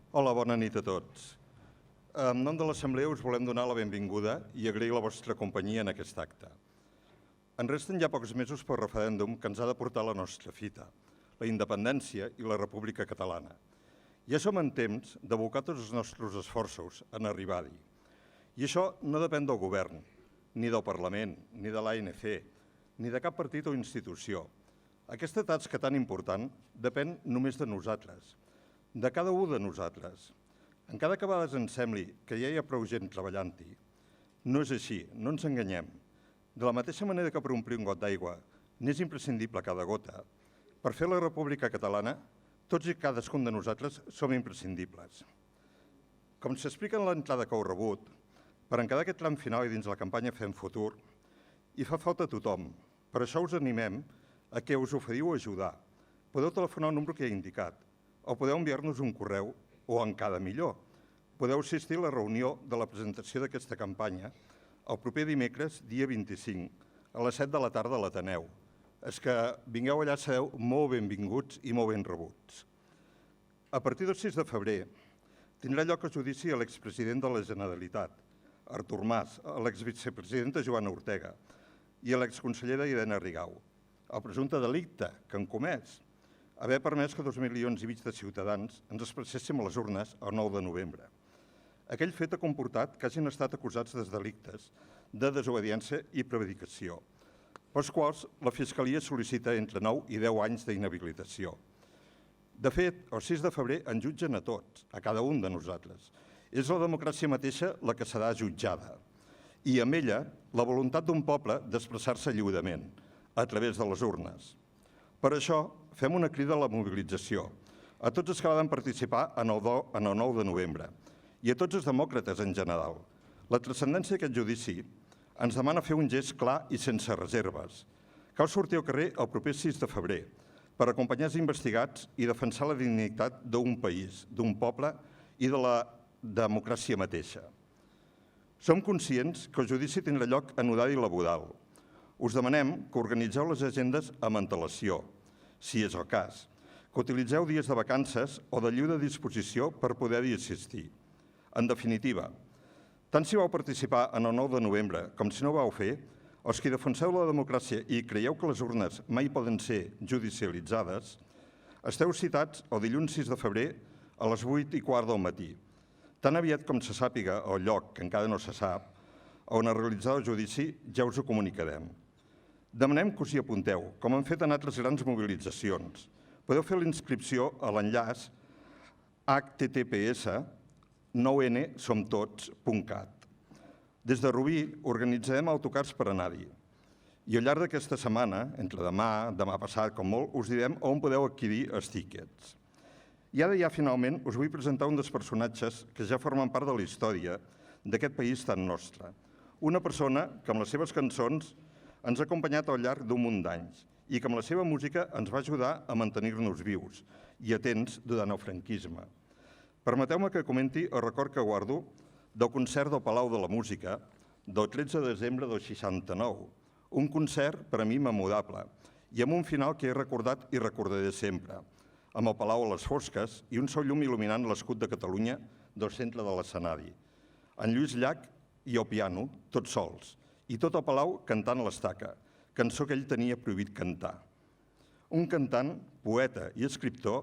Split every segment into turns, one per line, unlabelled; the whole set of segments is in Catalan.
Hola, bona nit a tots. En nom de l'Assemblea us volem donar la benvinguda i agrair la vostra companyia en aquest acte. En resten ja pocs mesos pel referèndum que ens ha de portar la nostra fita, la independència i la República Catalana. Ja som en temps d'abocar tots els nostres esforços en arribar-hi. I això no depèn del govern, ni del Parlament, ni de l'ANC, ni de cap partit o institució. Aquesta tasca tan important depèn només de nosaltres, de cada un de nosaltres. Encara que a vegades ens sembli que ja hi ha prou gent treballant-hi, no és així, no ens enganyem. De la mateixa manera que per omplir un got d'aigua n'és imprescindible cada gota, per fer la República Catalana, tots i cadascun de nosaltres som imprescindibles. Com s'explica en l'entrada que heu rebut, per encarar aquest tram final i dins la campanya Fem Futur, hi fa falta tothom. Per això us animem a que us oferiu a ajudar. Podeu telefonar al número que he indicat, o podeu enviar-nos un correu, o encara millor, podeu assistir a la reunió de la presentació d'aquesta campanya el proper dimecres, dia 25, a les 7 de la tarda a l'Ateneu. És que vingueu allà, sereu molt benvinguts i molt ben rebuts. A partir del 6 de febrer tindrà lloc el judici a l'expresident de la Generalitat, Artur Mas, a l'exvicepresidenta Joana Ortega i a l'exconsellera Irene Rigau. El presumpte delicte que han comès, haver permès que 2,5 milions de ciutadans ens expresséssim a les urnes el 9 de novembre. Aquell fet ha comportat que hagin estat acusats de delictes de desobediència i prevaricació, pels quals la Fiscalia sol·licita entre 9 i 10 anys d'inhabilitació. De fet, el 6 de febrer ens jutgen a tots, a cada un de nosaltres. És la democràcia mateixa la que serà jutjada i amb ella la voluntat d'un poble d'expressar-se lliurement a través de les urnes. Per això, fem una crida a la mobilització a tots els que van participar en el 9 de novembre i a tots els demòcrates en general. La transcendència d'aquest judici ens demana fer un gest clar i sense reserves. Cal sortir al carrer el proper 6 de febrer per acompanyar els investigats i defensar la dignitat d'un país, d'un poble i de la democràcia mateixa. Som conscients que el judici tindrà lloc en horari laboral. Us demanem que organitzeu les agendes amb antelació, si és el cas, que utilitzeu dies de vacances o de lliure disposició per poder-hi assistir. En definitiva, tant si vau participar en el 9 de novembre com si no ho vau fer, els que defenseu la democràcia i creieu que les urnes mai poden ser judicialitzades, esteu citats el dilluns 6 de febrer a les 8:15 del matí. Tan aviat com se sàpiga el lloc, que encara no se sap, on es realitzarà el judici, ja us ho comunicarem. Demanem que us hi apunteu, com han fet en altres grans mobilitzacions. Podeu fer la inscripció a l'enllaç https://9nsomtots.cat. Des de Rubí organitzarem autocars per anar-hi. I al llarg d'aquesta setmana, entre demà passat, com molt, us direm on podeu adquirir els tíquets. I ara ja, finalment, us vull presentar un dels personatges que ja formen part de la història d'aquest país tan nostre. Una persona que amb les seves cançons ens ha acompanyat al llarg d'un munt d'anys i que amb la seva música ens va ajudar a mantenir-nos vius i atents durant el franquisme. Permeteu-me que comenti el record que guardo del concert del Palau de la Música del 13 de desembre del 69. Un concert, per a mi, memorable i amb un final que he recordat i recordaré sempre, amb el Palau a les fosques i un sol llum il·luminant l'escut de Catalunya del centre de l'escenari. En Lluís Llach i el piano, tots sols, i tot el Palau cantant l'Estaca, cançó que ell tenia prohibit cantar. Un cantant, poeta i escriptor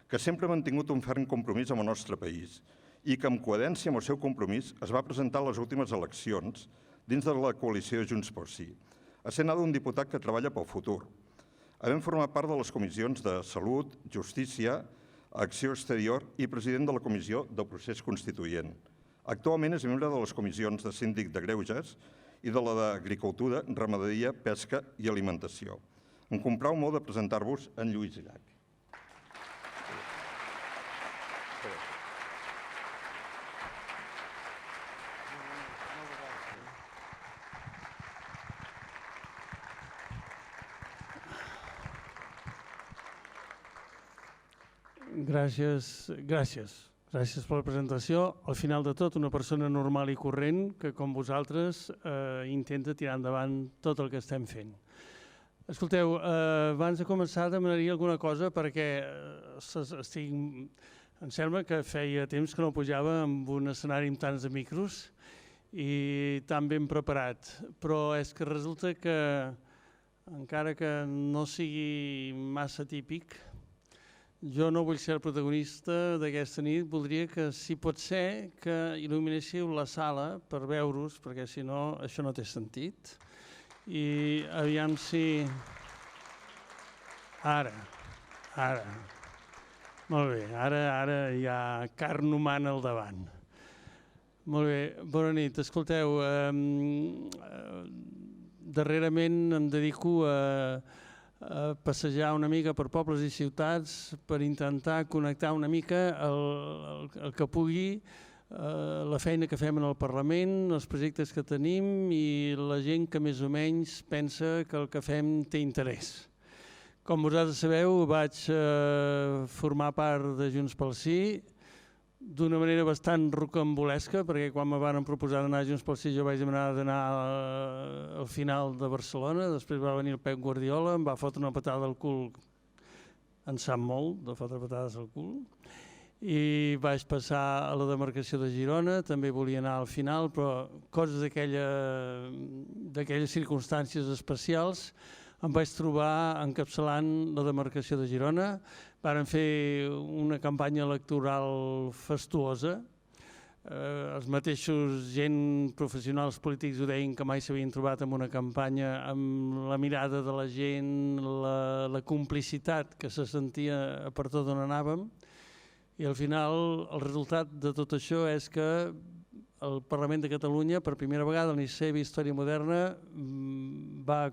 que sempre ha mantingut un ferm compromís amb el nostre país i que, en coherència amb el seu compromís, es va presentar a les últimes eleccions dins de la coalició Junts pel Sí, essent ara un diputat que treballa pel futur. Havent format part de les comissions de Salut, Justícia, Acció Exterior i president de la Comissió del Procés Constituent. Actualment és membre de les comissions de Síndic de Greuges i de la d'Agricultura, Ramaderia, Pesca i Alimentació. Em complau molt de presentar-vos en Lluís Llach.
Gràcies per la presentació. Al final de tot, una persona normal i corrent que, com vosaltres, intenta tirar endavant tot el que estem fent. Escolteu, abans de començar demanaria alguna cosa perquè estic Em sembla que feia temps que no pujava amb un escenari amb tants de micros i tan ben preparat, però és que resulta que, encara que no sigui massa típic, jo no vull ser el protagonista d'aquesta nit, voldria que, si pot ser, que il·luminéssiu la sala per veure-us, perquè si no, això no té sentit. I aviam si... Ara. Molt bé, ara hi ha carn humana al davant. Molt bé, bona nit. Escolteu, darrerament em dedico a passejar una mica per pobles i ciutats per intentar connectar una mica el que pugui, la feina que fem en el Parlament, els projectes que tenim i la gent que més o menys pensa que el que fem té interès. Com vosaltres sabeu, vaig formar part de Junts pel Sí d'una manera bastant rocambolesca, perquè quan me van proposar d'anar a Junts pel Sí jo vaig demanar d'anar al final de Barcelona, després va venir el Pep Guardiola, em va fotre una patada al cul, en sap molt de fotre patades al cul, i vaig passar a la demarcació de Girona, també volia anar al final, però coses d'aquelles circumstàncies especials em vaig trobar encapçalant la demarcació de Girona. Varen fer una campanya electoral fastuosa. Els mateixos gent professionals polítics ho deien que mai s'havien trobat en una campanya amb la mirada de la gent, la complicitat que se sentia per tot on anàvem. I al final el resultat de tot això és que el Parlament de Catalunya, per primera vegada en la seva història moderna, va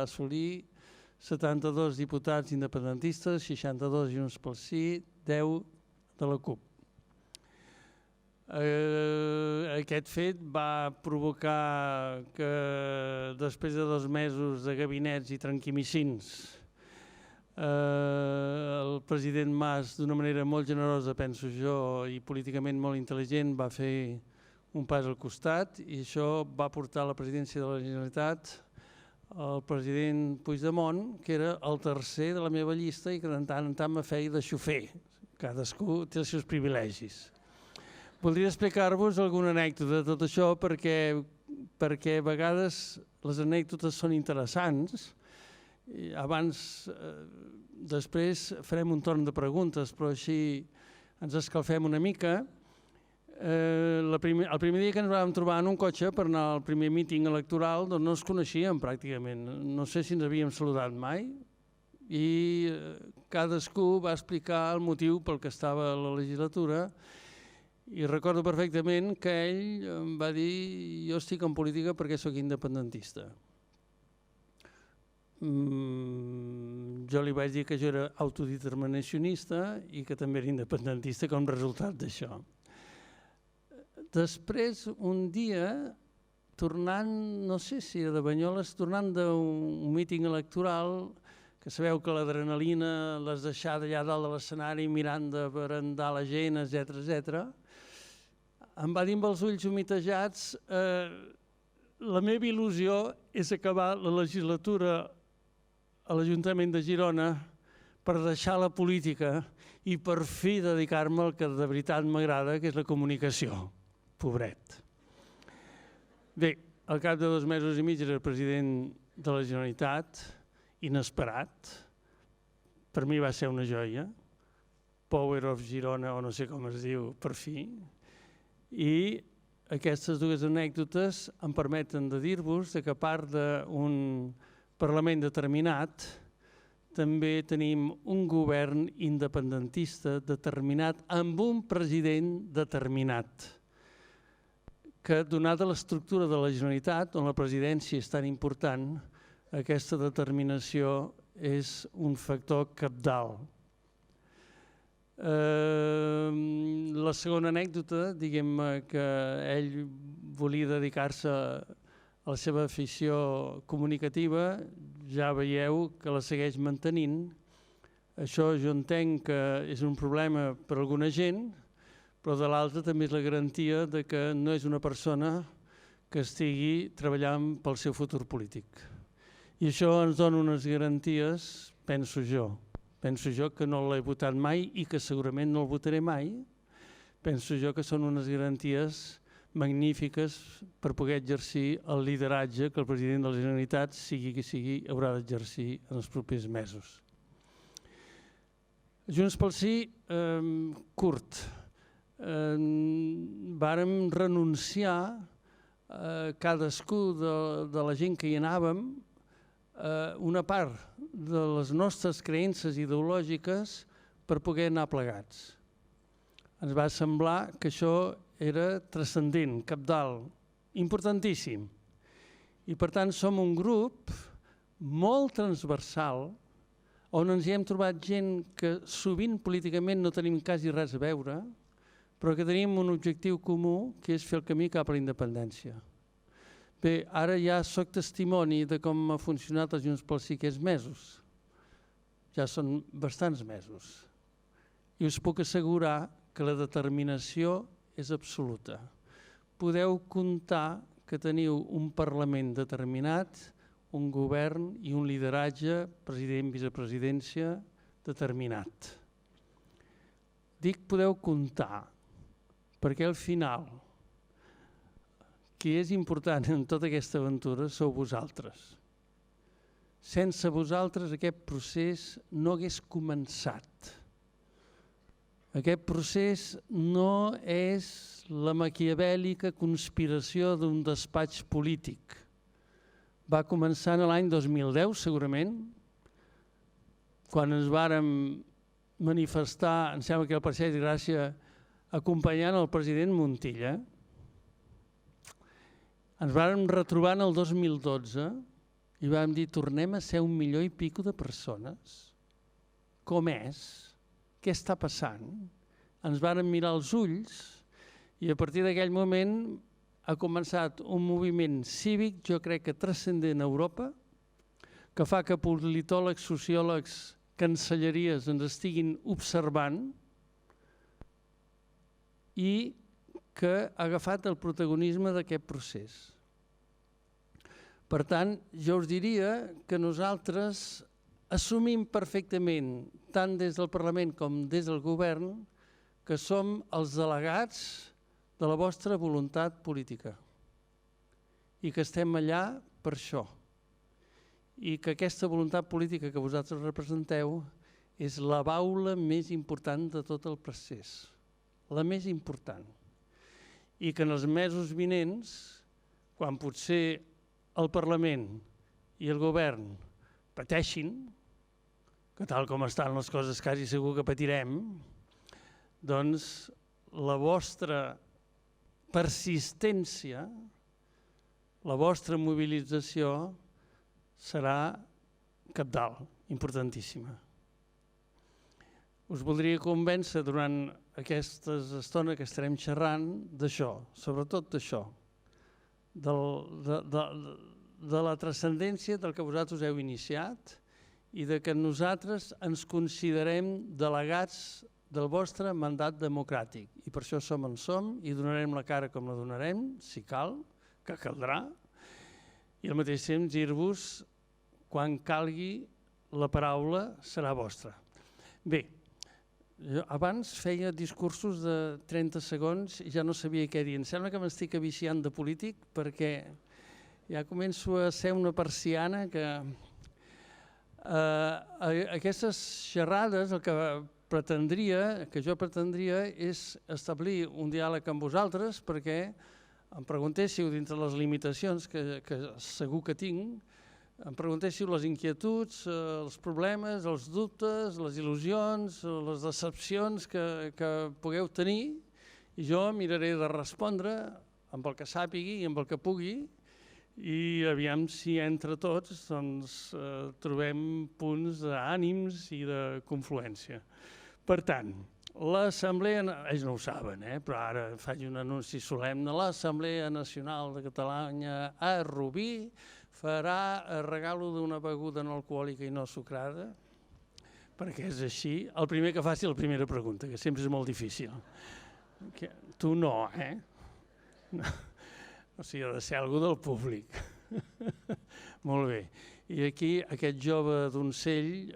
assolir 72 diputats independentistes, 62 Junts pel Sí, 10 de la CUP. Aquest fet va provocar que, després de 2 mesos de gabinets i tranquimicins, el president Mas, d'una manera molt generosa, penso jo, i políticament molt intel·ligent, va fer un pas al costat i això va portar a la presidència de la Generalitat el president Puigdemont, que era el tercer de la meva llista i que de tant en tant me feia de xofer. Cadascú té els seus privilegis. Voldria explicar-vos alguna anècdota de tot això perquè a vegades les anècdotes són interessants. Després farem un torn de preguntes, però així ens escalfem una mica. El primer dia que ens vam trobar en un cotxe per anar al primer míting electoral, doncs no ens coneixíem pràcticament. No sé si ens havíem saludat mai i cadascú va explicar el motiu pel que estava a la legislatura i recordo perfectament que ell em va dir: jo estic en política perquè sóc independentista. Jo li vaig dir que jo era autodeterminacionista i que també era independentista com a resultat d'això. Després, un dia, tornant, no sé si era de Banyoles, tornant d'un míting electoral, que sabeu que l'adrenalina l'has deixat allà dalt de l'escenari mirant de barandar la gent, etc. Em va dir amb els ulls humitejats: la meva il·lusió és acabar la legislatura a l'Ajuntament de Girona per deixar la política i per fi dedicar-me al que de veritat m'agrada, que és la comunicació. Pobret. Bé, al cap de 2 mesos i mig era el president de la Generalitat, inesperat. Per mi va ser una joia. Power of Girona, o no sé com es diu, per fi. I aquestes 2 anècdotes em permeten de dir-vos que a part d'un Parlament determinat, també tenim un govern independentista determinat amb un president determinat, que, donada l'estructura de la Generalitat, on la presidència és tan important, aquesta determinació és un factor cabdal. La segona anècdota, diguem-ne que ell volia dedicar-se a la seva afició comunicativa, ja veieu que la segueix mantenint. Això jo entenc que és un problema per a alguna gent, però de l'altra també és la garantia de que no és una persona que estigui treballant pel seu futur polític. I això ens dona unes garanties, penso jo, Penso jo que no l'he votat mai i que segurament no el votaré mai. Penso jo que són unes garanties magnífiques per poder exercir el lideratge que el president de la Generalitat, sigui qui sigui, haurà d'exercir en els propers mesos. Junts pel Sí, curt. Vàrem renunciar cadascú de la gent que hi anàvem una part de les nostres creences ideològiques per poder anar plegats. Ens va semblar que això era transcendent, cabdal, importantíssim. I per tant som un grup molt transversal on ens hi hem trobat gent que sovint políticament no tenim quasi res a veure, però que tenim un objectiu comú, que és fer el camí cap a la independència. Bé, ara ja soc testimoni de com ha funcionat el Junts pel Sí aquests mesos. Ja són bastants mesos. I us puc assegurar que la determinació és absoluta. Podeu comptar que teniu un Parlament determinat, un govern i un lideratge, president, vicepresidència, determinat. Dic podeu comptar, perquè al final qui és important en tota aquesta aventura sou vosaltres. Sense vosaltres aquest procés no hagués començat. Aquest procés no és la maquiavèlica conspiració d'un despatx polític. Va començar l'any 2010, segurament, quan ens vàrem manifestar, em sembla que el Passeig de Gràcia, acompanyant el president Montilla. Ens vàrem retrobar en el 2012 i vam dir tornem a ser 1 milió i pico de persones. Com és? Què està passant? Ens vàrem mirar als ulls i a partir d'aquell moment ha començat un moviment cívic, jo crec que transcendent a Europa, que fa que politòlegs, sociòlegs, cancelleries ens estiguin observant i que ha agafat el protagonisme d'aquest procés. Per tant, jo us diria que nosaltres assumim perfectament, tant des del Parlament com des del Govern, que som els delegats de la vostra voluntat política i que estem allà per això. I que aquesta voluntat política que vosaltres representeu és la baula més important de tot el procés, la més important. I que en els mesos vinents, quan potser el Parlament i el Govern pateixin, que tal com estan les coses quasi segur que patirem, doncs la vostra persistència, la vostra mobilització serà cabdal, importantíssima. Us voldria convèncer durant aquesta estona que estarem xerrant d'això, sobretot d'això, de la transcendència del que vosaltres heu iniciat i de que nosaltres ens considerem delegats del vostre mandat democràtic. I per això som on som i donarem la cara com la donarem, si cal, que caldrà, i al mateix temps dir-vos, quan calgui, la paraula serà vostra. Bé, jo abans feia discursos de 30 segons i ja no sabia què dir. Em sembla que m'estic aviciant de polític perquè ja començo a ser una persiana que aquestes xerrades el que jo pretendria és establir un diàleg amb vosaltres perquè em preguntéssiu dintre les limitacions que segur que tinc, em preguntéssiu les inquietuds, els problemes, els dubtes, les il·lusions, les decepcions que pugueu tenir i jo miraré de respondre amb el que sàpigui i amb el que pugui i aviam si entre tots trobem punts d'ànims i de confluència. Per tant, l'Assemblea, ells no ho saben, però ara faig un anunci solemne, l'Assemblea Nacional de Catalunya a Rubí farà el regalo d'una beguda no alcohòlica i no sucrada, perquè és així. El primer que faci la primera pregunta, que sempre és molt difícil. Tu no, O sigui, ha de ser algú del públic. Molt bé. I aquí aquest jove Doncell,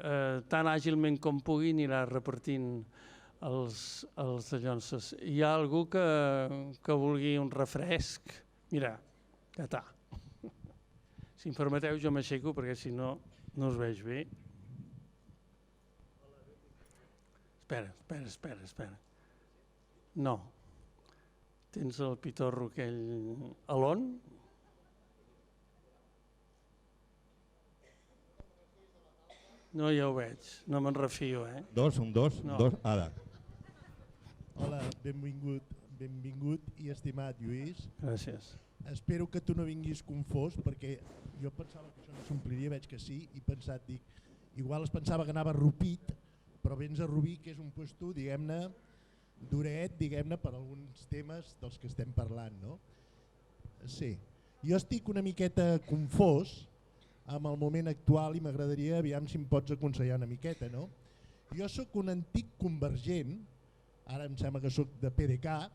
tan àgilment com pugui, anirà repartint els dallonses. Hi ha algú que vulgui un refresc? Mira, ja està. Si em permeteu, jo m'aixeco perquè si no, no us veig bé. Espera. No. Tens el pitorro aquell... A l'on? No, ja ho veig. No me'n refio,
Som dos. Ara.
Hola, benvingut i estimat Lluís.
Gràcies.
Espero que tu no vinguis confós, perquè jo pensava que això no s'ompliria, veig que sí, i pensat, igual es pensava que anava rupit, però vens a Rubí, que és un puesto, diguem-ne, duret, diguem-ne, per alguns temes dels que estem parlant, no? Sí. Jo estic una miqueta confós amb el moment actual i m'agradaria, aviam si em pots aconsellar una miqueta, no? Jo sóc un antic convergent, ara em sembla que sóc de PDeCAT,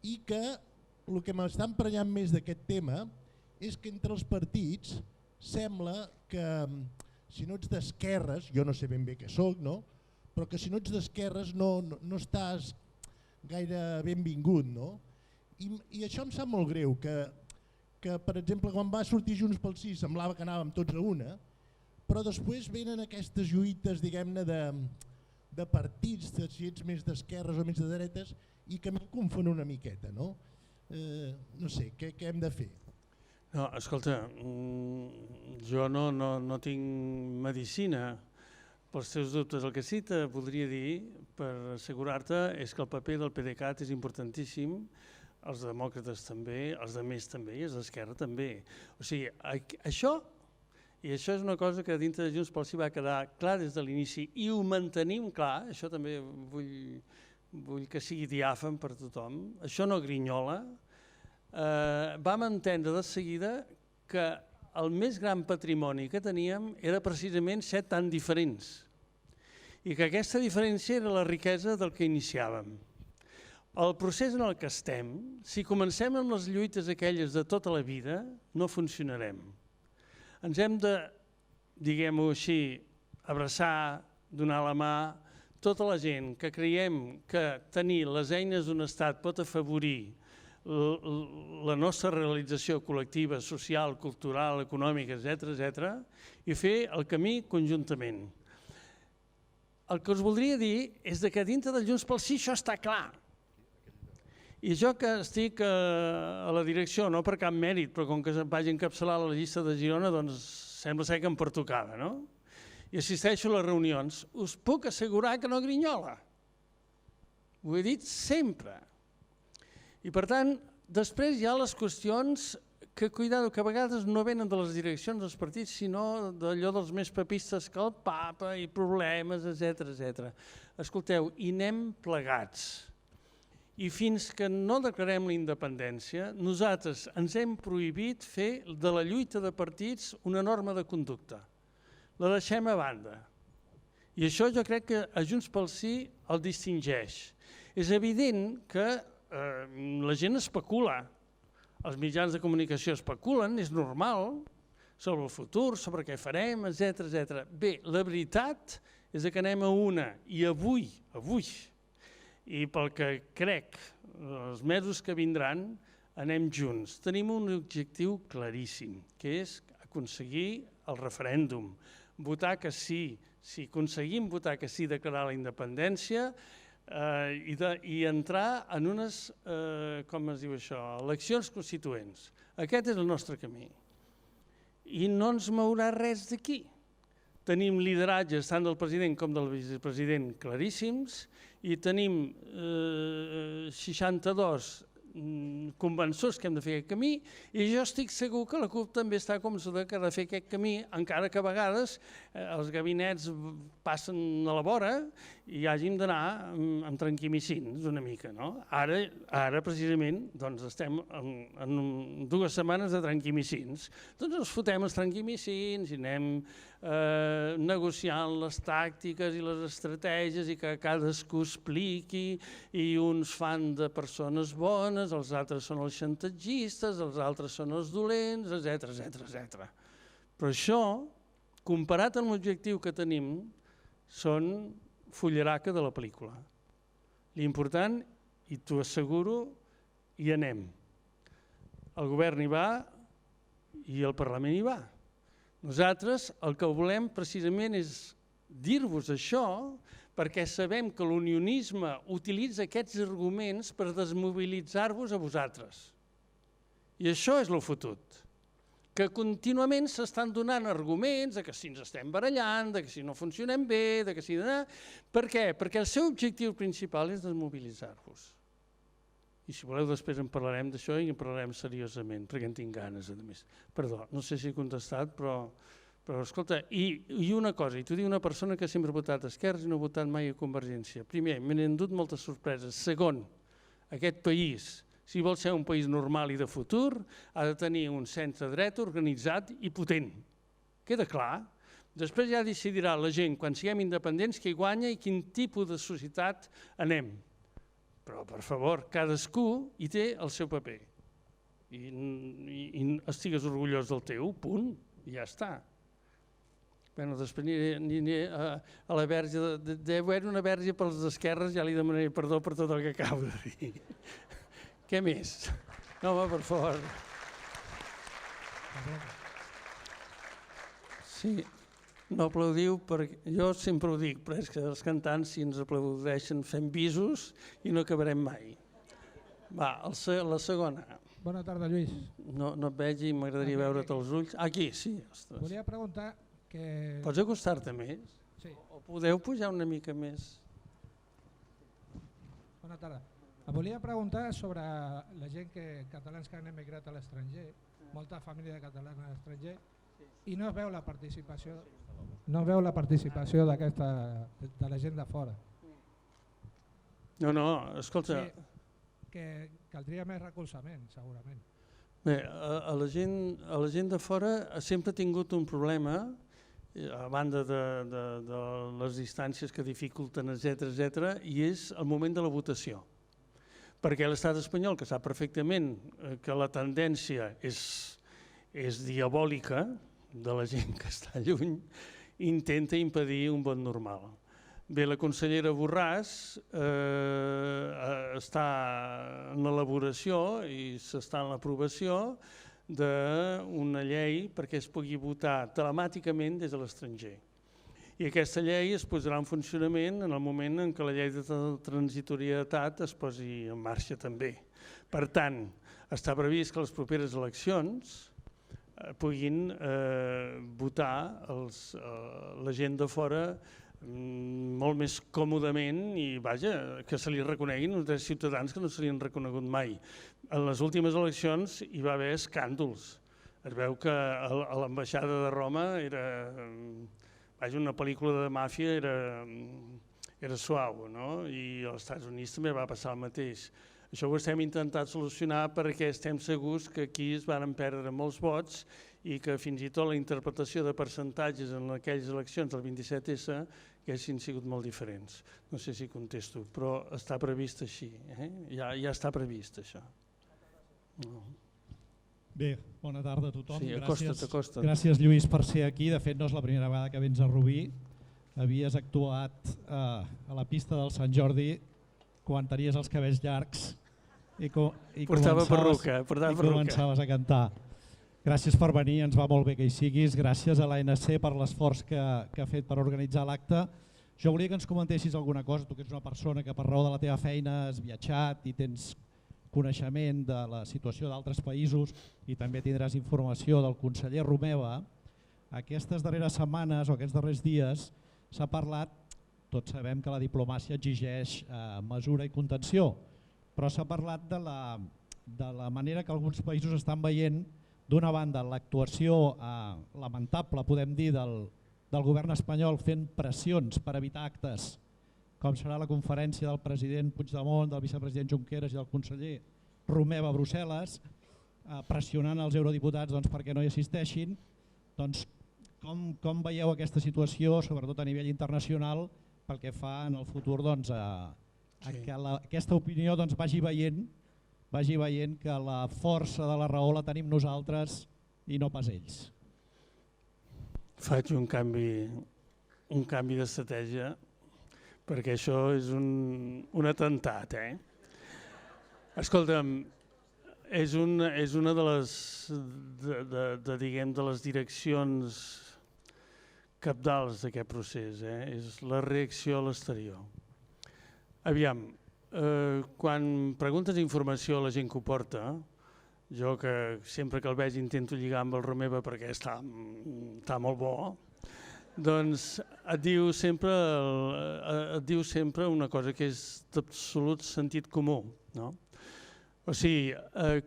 i que el que m'està emprenyant més d'aquest tema és que entre els partits sembla que si no ets d'esquerres, jo no sé ben bé què sóc, no? Però que si no ets d'esquerres no estàs gaire benvingut, no? I això em sap molt greu, que per exemple quan va sortir Junts pel Sí semblava que anàvem tots a una, però després venen aquestes lluites, diguem-ne, de partits, si ets més d'esquerres o més de dretes, i que em confon una miqueta, no? No sé, què hem de fer?
No, escolta, jo no tinc medicina pels teus dubtes. El que sí que voldria dir, per assegurar-te, és que el paper del PDeCAT és importantíssim, els demòcrates també, els de més també i els d'Esquerra també. O sigui, això és una cosa que dintre de Junts pel Sí va quedar clar des de l'inici i ho mantenim clar, això també vull que sigui diàfan per tothom, això no grinyola. Vam entendre de seguida que el més gran patrimoni que teníem era precisament ser tan diferents i que aquesta diferència era la riquesa del que iniciàvem. El procés en el que estem, si comencem amb les lluites aquelles de tota la vida, no funcionarem. Ens hem de, diguem-ho així, abraçar, donar la mà, tota la gent que creiem que tenir les eines d'un estat pot afavorir la nostra realització col·lectiva, social, cultural, econòmica, etc., i fer el camí conjuntament. El que us voldria dir és que dintre de Junts pel Sí això està clar. I jo que estic a la direcció, no per cap mèrit, però com que vaig encapçalar la llista de Girona, doncs sembla ser que em pertocava, no? I assisteixo a les reunions. Us puc assegurar que no grinyola. Ho he dit sempre. I per tant, després hi ha les qüestions que, cuidado, que a vegades no venen de les direccions dels partits, sinó d'allò dels més papistes que el papa i problemes, etc. Escolteu, hi anem plegats. I fins que no declarem la independència, nosaltres ens hem prohibit fer de la lluita de partits una norma de conducta. La deixem a banda. I això jo crec que a Junts pel Sí el distingeix. És evident que la gent especula, els mitjans de comunicació especulen, és normal, sobre el futur, sobre què farem, etc. Bé, la veritat és que anem a una, i avui, i pel que crec, els mesos que vindran, anem junts. Tenim un objectiu claríssim, que és aconseguir el referèndum, votar que sí. Si aconseguim votar que sí, declarar la independència i entrar en unes, com es diu això, eleccions constituents. Aquest és el nostre camí. I no ens mourà res d'aquí. Tenim lideratges tant del president com del vicepresident claríssims i tenim 62 convençuts que hem de fer aquest camí i jo estic segur que la CUP també està convençuda que ha de fer aquest camí, encara que a vegades els gabinets passen a la vora i hàgim d'anar amb tranquimicins una mica. Ara precisament estem en 2 setmanes de tranquimicins. Doncs ens fotem els tranquimicins i anem negociant les tàctiques i les estratègies i que cadascú expliqui i uns fan de persones bones, els altres són els xantatgistes, els altres són els dolents, etc. Però això, comparat amb l'objectiu que tenim, són fullaraca de la pel·lícula. L'important, i t'ho asseguro, hi anem. El govern hi va i el Parlament hi va. Nosaltres el que volem precisament és dir-vos això perquè sabem que l'unionisme utilitza aquests arguments per desmobilitzar-vos a vosaltres. I això és el fotut. Que contínuament s'estan donant arguments de que si ens estem barallant, de que si no funcionem bé, de que si... Per què? Perquè el seu objectiu principal és desmobilitzar-vos. I si voleu després en parlarem d'això i en parlarem seriosament, perquè en tinc ganes, a més. Perdó, no sé si he contestat, però escolta, i una cosa, i t'ho diu una persona que sempre ha votat a Esquerra i no ha votat mai a Convergència. Primer, me n'he endut moltes sorpreses. Segon, aquest país, si vol ser un país normal i de futur, ha de tenir un centre dret organitzat i potent. Queda clar? Després ja decidirà la gent, quan siguem independents, qui guanya i quin tipus de societat anem. Però, per favor, cadascú hi té el seu paper. I estigues orgullós del teu, punt, i ja està. Bé, després aniré a la verge, deu haver una verge pels d'esquerres, ja li demanaré perdó per tot el que acabo de dir. Què més? No, home, per favor. Sí. No aplaudiu, perquè jo sempre ho dic, però és que els cantants, si ens aplaudeixen, fem bisos i no acabarem mai. Va, la segona.
Bona tarda, Lluís.
No et veig i m'agradaria veure't els ulls. Aquí, sí.
Volia preguntar que...
Pots acostar-te més?
Sí.
O podeu pujar una mica més?
Bona tarda. Volia preguntar sobre la gent catalans que han emigrat a l'estranger, molta família catalana a l'estranger, i no es veu la participació d'aquesta, de la gent de fora.
No, escolta...
Sí, que caldria més recolzament, segurament.
Bé, a la gent de fora sempre ha tingut un problema, a banda de les distàncies que dificulten, etc., i és el moment de la votació. Perquè l'estat espanyol, que sap perfectament que la tendència és diabòlica, de la gent que està lluny, intenta impedir un vot normal. Bé, la consellera Borràs està en l'elaboració i s'està en l'aprovació d'una llei perquè es pugui votar telemàticament des de l'estranger. I aquesta llei es posarà en funcionament en el moment en què la llei de transitorietat es posi en marxa també. Per tant, està previst que les properes eleccions puguin votar la gent de fora molt més còmodament i que se li reconeguin uns drets ciutadans que no se li han reconegut mai. En les últimes eleccions hi va haver escàndols. Es veu que a l'ambaixada de Roma una pel·lícula de màfia era suau, no? I als Estats Units també va passar el mateix. Això ho estem intentant solucionar perquè estem segurs que aquí es van perdre molts vots i que fins i tot la interpretació de percentatges en aquelles eleccions del 27S haguessin sigut molt diferents. No sé si contesto, però està previst així. Ja està previst això.
Bé, bona tarda a tothom.
Sí, acosta't.
Gràcies, Lluís, per ser aquí. De fet, no és la primera vegada que vens a Rubí. Havies actuat a la pista del Sant Jordi quan tenies els cabells llargs i començaves a cantar. Gràcies per venir, ens va molt bé que hi siguis. Gràcies a l'ANC per l'esforç que ha fet per organitzar l'acte. Jo volia que ens comentessis alguna cosa, tu que ets una persona que per raó de la teva feina has viatjat i tens coneixement de la situació d'altres països i també tindràs informació del conseller Romeva. Aquestes darreres setmanes o aquests darrers dies s'ha parlat, tots sabem que la diplomàcia exigeix mesura i contenció, però s'ha parlat de la manera que alguns països estan veient, d'una banda, l'actuació lamentable, podem dir, del govern espanyol fent pressions per evitar actes, com serà la conferència del president Puigdemont, del vicepresident Junqueras i del conseller Romeva a Brussel·les, pressionant els eurodiputats perquè no hi assisteixin. Com veieu aquesta situació, sobretot a nivell internacional, pel que fa en el futur a que aquesta opinió vagi veient que la força de la raó la tenim nosaltres i no pas ells?
faig un canvi d'estratègia, perquè això és un atemptat. Escolta'm, és una de les direccions cabdals d'aquest procés, és la reacció a l'exterior. Aviam, quan preguntes informació a la gent que ho porta, jo que sempre que el veig intento lligar amb el Romeva perquè està molt bo, doncs et diu sempre una cosa que és d'absolut sentit comú. O sigui,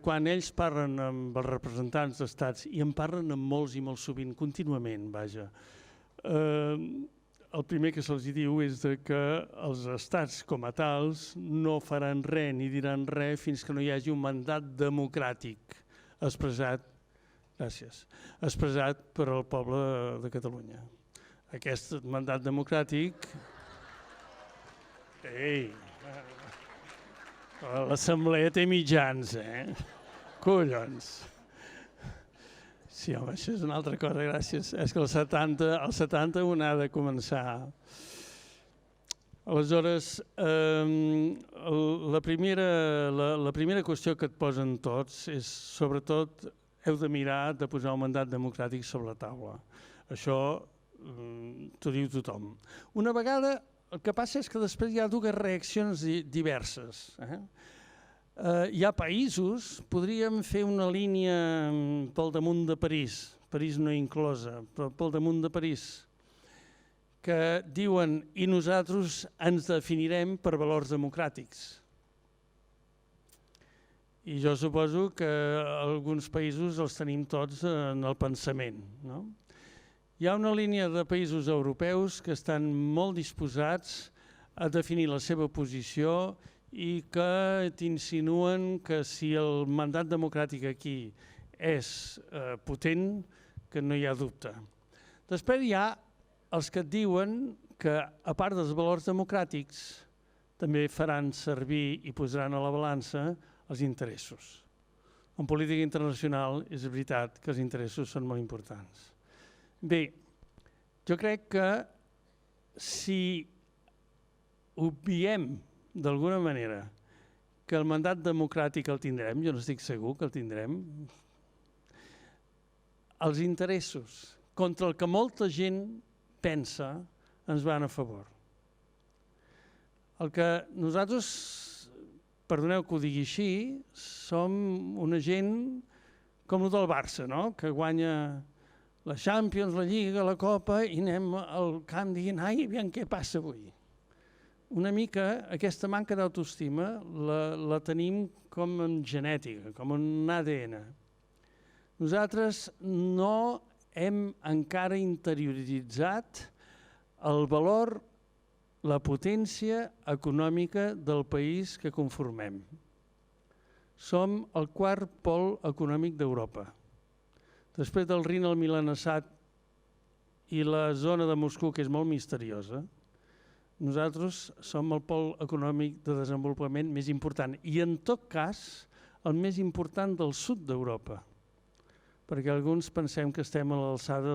quan ells parlen amb els representants d'estats, i en parlen amb molts i molt sovint, contínuament, vaja, el primer que se'ls diu és que els estats com a tals no faran res ni diran res fins que no hi hagi un mandat democràtic expressat per al poble de Catalunya. Aquest mandat democràtic... L'assemblea té mitjans, Collons! Sí, home, això és una altra cosa, gràcies. És que el 70 on ha de començar. Aleshores, la primera qüestió que et posen tots és, sobretot, heu de mirar de posar un mandat democràtic sobre la taula. Això t'ho diu tothom. Una vegada, el que passa és que després hi ha dues reaccions diverses. Hi ha països, podríem fer una línia pel damunt de París no inclosa, però pel damunt de París, que diuen i nosaltres ens definirem per valors democràtics. I jo suposo que alguns països els tenim tots en el pensament. Hi ha una línia de països europeus que estan molt disposats a definir la seva posició i que t'insinuen que si el mandat democràtic aquí és potent, que no hi ha dubte. Després hi ha els que et diuen que, a part dels valors democràtics, també faran servir i posaran a la balança els interessos. En política internacional és veritat que els interessos són molt importants. Bé, jo crec que si obviem d'alguna manera que el mandat democràtic el tindrem, jo no estic segur que el tindrem, els interessos contra el que molta gent pensa ens van a favor. El que nosaltres, perdoneu que ho digui així, som una gent com el del Barça, que guanya la Champions, la Lliga, la Copa i anem al camp dient ai, aviam què passa avui. Una mica aquesta manca d'autoestima la tenim com en genètica, com en ADN. Nosaltres no hem encara interioritzat el valor, la potència econòmica del país que conformem. Som el quart pol econòmic d'Europa. Després del Rin, el Milanesat i la zona de Moscou, que és molt misteriosa, nosaltres som el pol econòmic de desenvolupament més important i, en tot cas, el més important del sud d'Europa, perquè alguns pensem que estem a l'alçada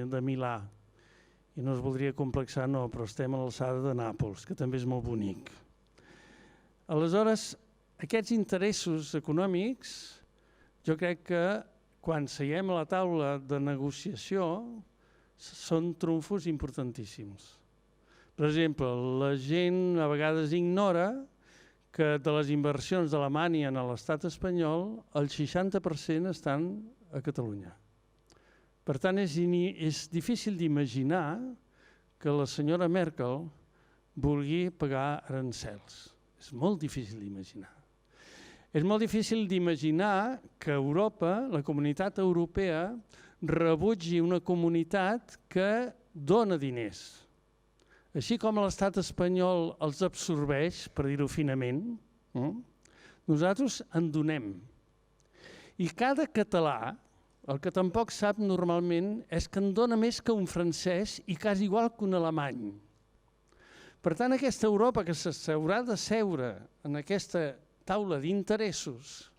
de Milà i no es voldria complexar, no, però estem a l'alçada de Nàpols, que també és molt bonic. Aleshores, aquests interessos econòmics, jo crec que quan seiem a la taula de negociació són trumfos importantíssims. Per exemple, la gent a vegades ignora que de les inversions d'Alemanya en l'estat espanyol, el 60% estan a Catalunya. Per tant, és difícil d'imaginar que la senyora Merkel vulgui pagar arancels. És molt difícil d'imaginar. És molt difícil d'imaginar que Europa, la comunitat europea, rebutgi una comunitat que dona diners. Així com l'estat espanyol els absorbeix, per dir-ho finament, nosaltres en donem. I cada català, el que tampoc sap normalment, és que en dona més que un francès i quasi igual que un alemany. Per tant, aquesta Europa que s'haurà de seure en aquesta taula d'interessos,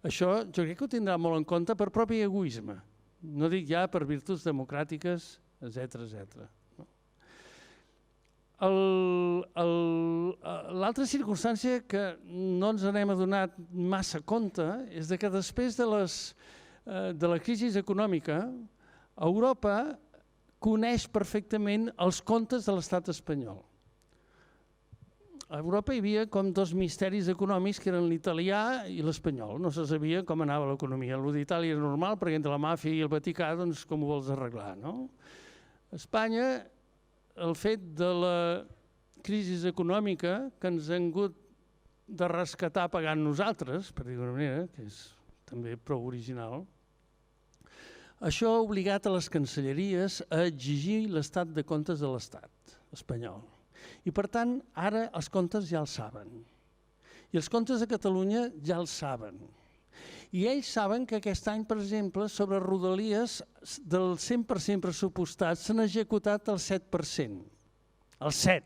això jo crec que ho tindrà molt en compte per propi egoisme. No dic ja per virtuts democràtiques, etc. L'altra circumstància que no ens n'hem adonat massa compte és que després de la crisi econòmica, Europa coneix perfectament els comptes de l'estat espanyol. A Europa hi havia com dos misteris econòmics que eren l'italià i l'espanyol. No se sabia com anava l'economia. El d'Itàlia era normal perquè entre la màfia i el Vaticà, doncs com ho vols arreglar, no? A Espanya, el fet de la crisi econòmica que ens han hagut de rescatar pagant nosaltres, per dir-ho d'una manera, que és també prou original, això ha obligat a les cancelleries a exigir l'estat de comptes de l'estat espanyol. I per tant, ara els comptes ja els saben. I els comptes de Catalunya ja els saben. I ells saben que aquest any, per exemple, sobre Rodalies, del 100% pressupostat, s'han executat el 7%. El 7%,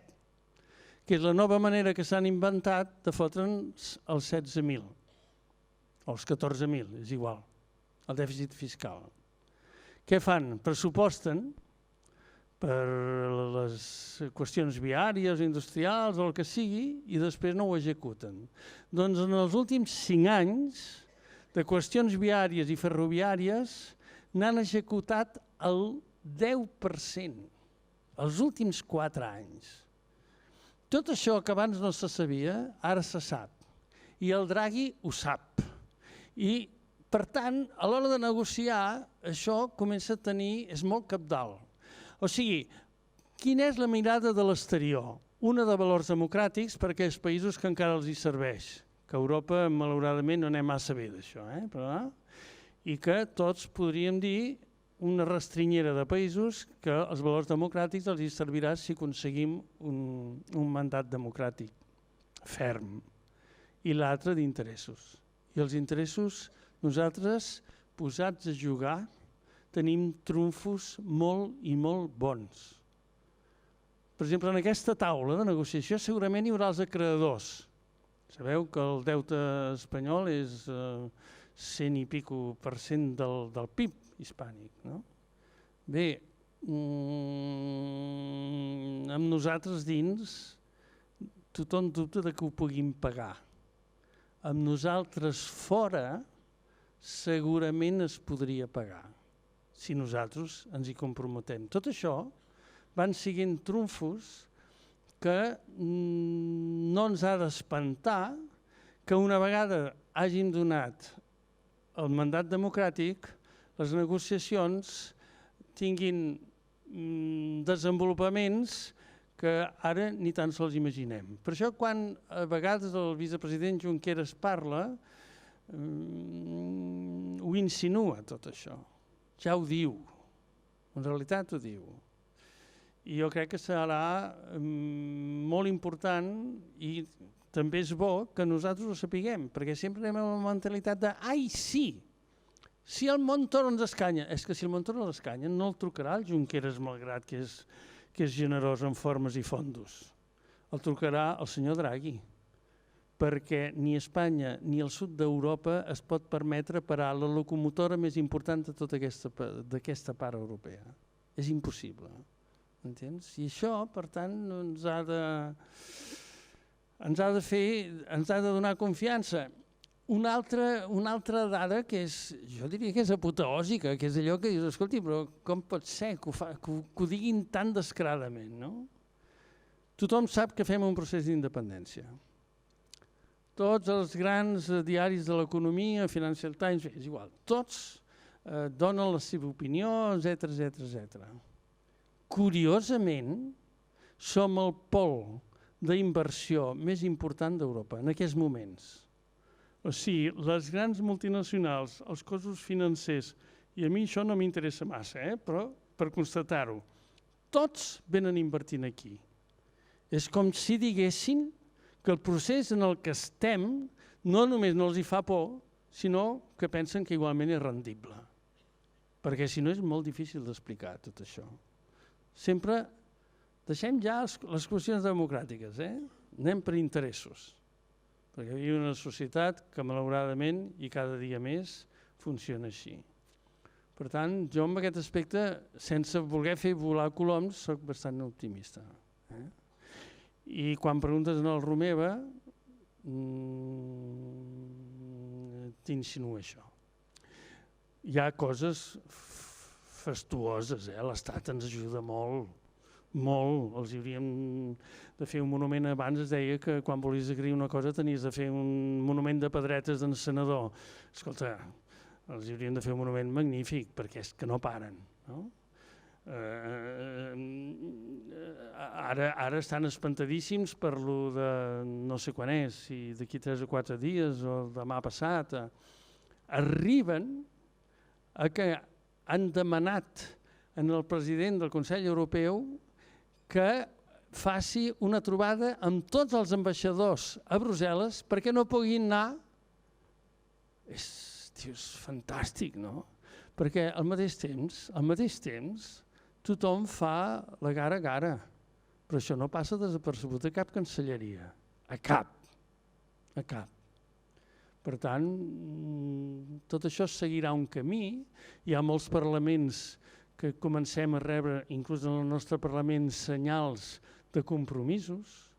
que és la nova manera que s'han inventat de fotre'ns els 16.000, o els 14.000, és igual, el dèficit fiscal. Què fan? Pressuposten per les qüestions viàries, industrials o el que sigui, i després no ho executen. Doncs en els últims 5 anys de qüestions viàries i ferroviàries n'han executat el 10%, els últims 4 anys. Tot això que abans no se sabia, ara se sap. I el Draghi ho sap. I, per tant, a l'hora de negociar, això comença a tenir, és molt cabdal. O sigui, quina és la mirada de l'exterior? Una de valors democràtics per a aquells països que encara els hi serveix, que a Europa, malauradament, no anem massa bé d'això, i que tots podríem dir una restrinyera de països que els valors democràtics els hi servirà si aconseguim un mandat democràtic ferm, i l'altre d'interessos. I els interessos, nosaltres, posats a jugar, tenim trumfos molt i molt bons. Per exemple, en aquesta taula de negociació segurament hi haurà els acreedors. Sabeu que el deute espanyol és 100 i pico % del PIB hispànic. Bé, amb nosaltres dins tothom dubta que ho puguin pagar. Amb nosaltres fora segurament es podria pagar, si nosaltres ens hi comprometem. Tot això van siguent trumfos que no ens ha d'espantar que una vegada hagin donat el mandat democràtic, les negociacions tinguin desenvolupaments que ara ni tan sols imaginem. Per això, quan a vegades el vicepresident Junqueras parla, ho insinua tot això. Ja ho diu, en realitat ho diu. I jo crec que serà molt important i també és bo que nosaltres ho sapiguem, perquè sempre anem amb la mentalitat de «ai, sí, si el Montoro ens escanya». És que si el Montoro ens escanya no el trucarà el Junqueras, malgrat que és generós en formes i fondos. El trucarà el senyor Draghi, perquè ni Espanya ni el sud d'Europa es pot permetre parar la locomotora més important de tota aquesta part europea. És impossible, entens? I això, per tant, ens ha de donar confiança. Una altra dada que jo diria que és apoteòsica, que és allò que dius, escolti, però com pot ser que ho diguin tan descaradament, no? Tothom sap que fem un procés d'independència. Tots els grans diaris de l'economia, Financial Times, és igual, tots donen la seva opinió, etc. Curiosament, som el pol d'inversió més important d'Europa en aquests moments. O sigui, les grans multinacionals, els cossos financers, i a mi això no m'interessa massa, però per constatar-ho, tots venen invertint aquí. És com si diguessin que el procés en el que estem no només no els hi fa por, sinó que pensen que igualment és rendible. Perquè si no és molt difícil d'explicar tot això. Sempre deixem ja les qüestions democràtiques, anem per interessos. Perquè vivim en una societat que malauradament i cada dia més funciona així. Per tant, jo en aquest aspecte, sense voler fer volar coloms, soc bastant optimista. I quan preguntes al Romeva, t'insinuo això. Hi ha coses fastuoses, l'Estat ens ajuda molt, molt. Els hauríem de fer un monument. Abans es deia que quan volies agrair una cosa tenies de fer un monument de pedretes d'en Senador. Escolta, els hauríem de fer un monument magnífic, perquè és que no paren. Ara estan espantadíssims per lo de no sé quan és, si d'aquí 3 o 4 dies o demà passat. Arriben a que han demanat en el president del Consell Europeu que faci una trobada amb tots els ambaixadors a Brussel·les perquè no puguin anar. És fantàstic, no? Perquè al mateix temps, tothom fa la gara a gara, però això no passa desapercebut a cap cancelleria, a cap. Per tant, tot això seguirà un camí. Hi ha molts parlaments que comencem a rebre, inclús en el nostre Parlament, senyals de compromisos,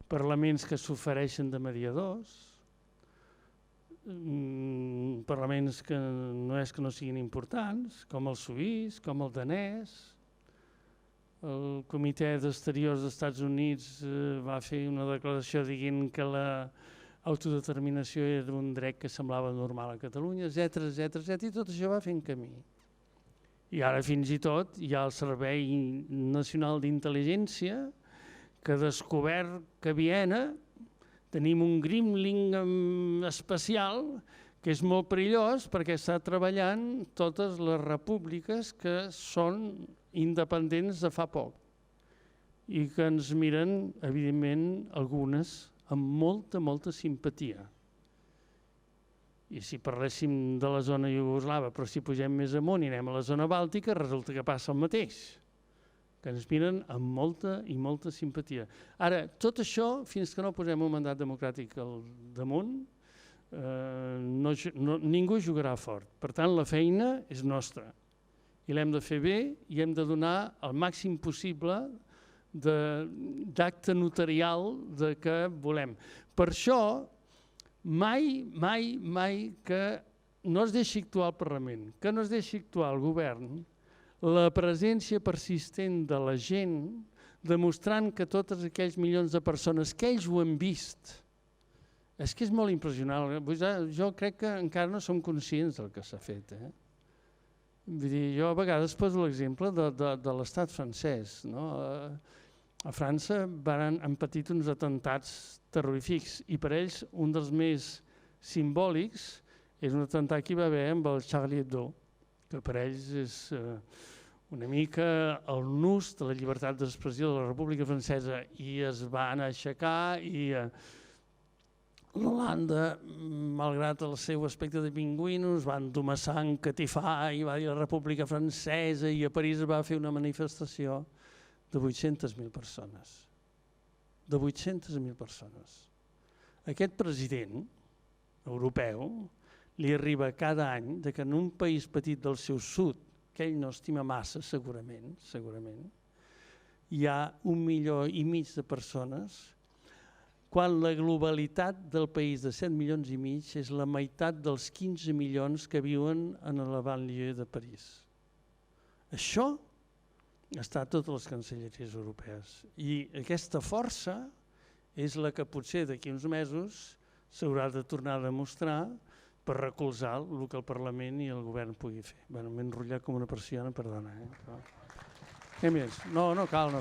parlaments que s'ofereixen de mediadors, parlaments que no és que no siguin importants, com el suís, com el danès. El Comitè d'Exteriors dels Estats Units va fer una declaració dient que l'autodeterminació era un dret que semblava normal a Catalunya, etc. I tot això va fent camí. I ara fins i tot hi ha el Servei Nacional d'Intel·ligència que ha descobert que a Viena tenim un Gremlin especial que és molt perillós perquè està treballant totes les repúbliques que són independents de fa poc i que ens miren, evidentment, algunes amb molta simpatia. I si parléssim de la zona iugoslava, però si pugem més amunt i anem a la zona bàltica, resulta que passa el mateix, que ens miren amb molta simpatia. Ara, tot això, fins que no posem un mandat democràtic al damunt, ningú jugarà fort. Per tant, la feina és nostra i l'hem de fer bé i hem de donar el màxim possible d'acte notarial de que volem. Per això, mai que no es deixi actuar el Parlament, que no es deixi actuar el govern, la presència persistent de la gent, demostrant que tots aquells milions de persones que ells ho han vist, és que és molt impressionant. Jo crec que encara no som conscients del que s'ha fet. Vull dir, jo a vegades poso l'exemple de l'estat francès. A França han patit uns atemptats terrorífics i per ells un dels més simbòlics és un atemptat que hi va haver amb el Charlie Hebdo, que per ells és una mica el nus de la llibertat d'expressió de la República Francesa i es van aixecar i l'Holanda, malgrat el seu aspecte de pingüinos, van endomassar, encatifar i va dir la República Francesa i a París va fer una manifestació de 800.000 persones. De 800.000 persones. Aquest president europeu li arriba cada any que en un país petit del seu sud, que ell no estima massa segurament, hi ha 1,5 milions de persones, quan la globalitat del país de 7,5 milions és la meitat dels 15 milions que viuen en la banlieue de París. Això està a totes les cancelleries europees i aquesta força és la que potser d'aquí uns mesos s'haurà de tornar a demostrar per recolzar el que el Parlament i el govern pugui fer. M'he enrotllat com una persiana, perdona. Què més? No cal.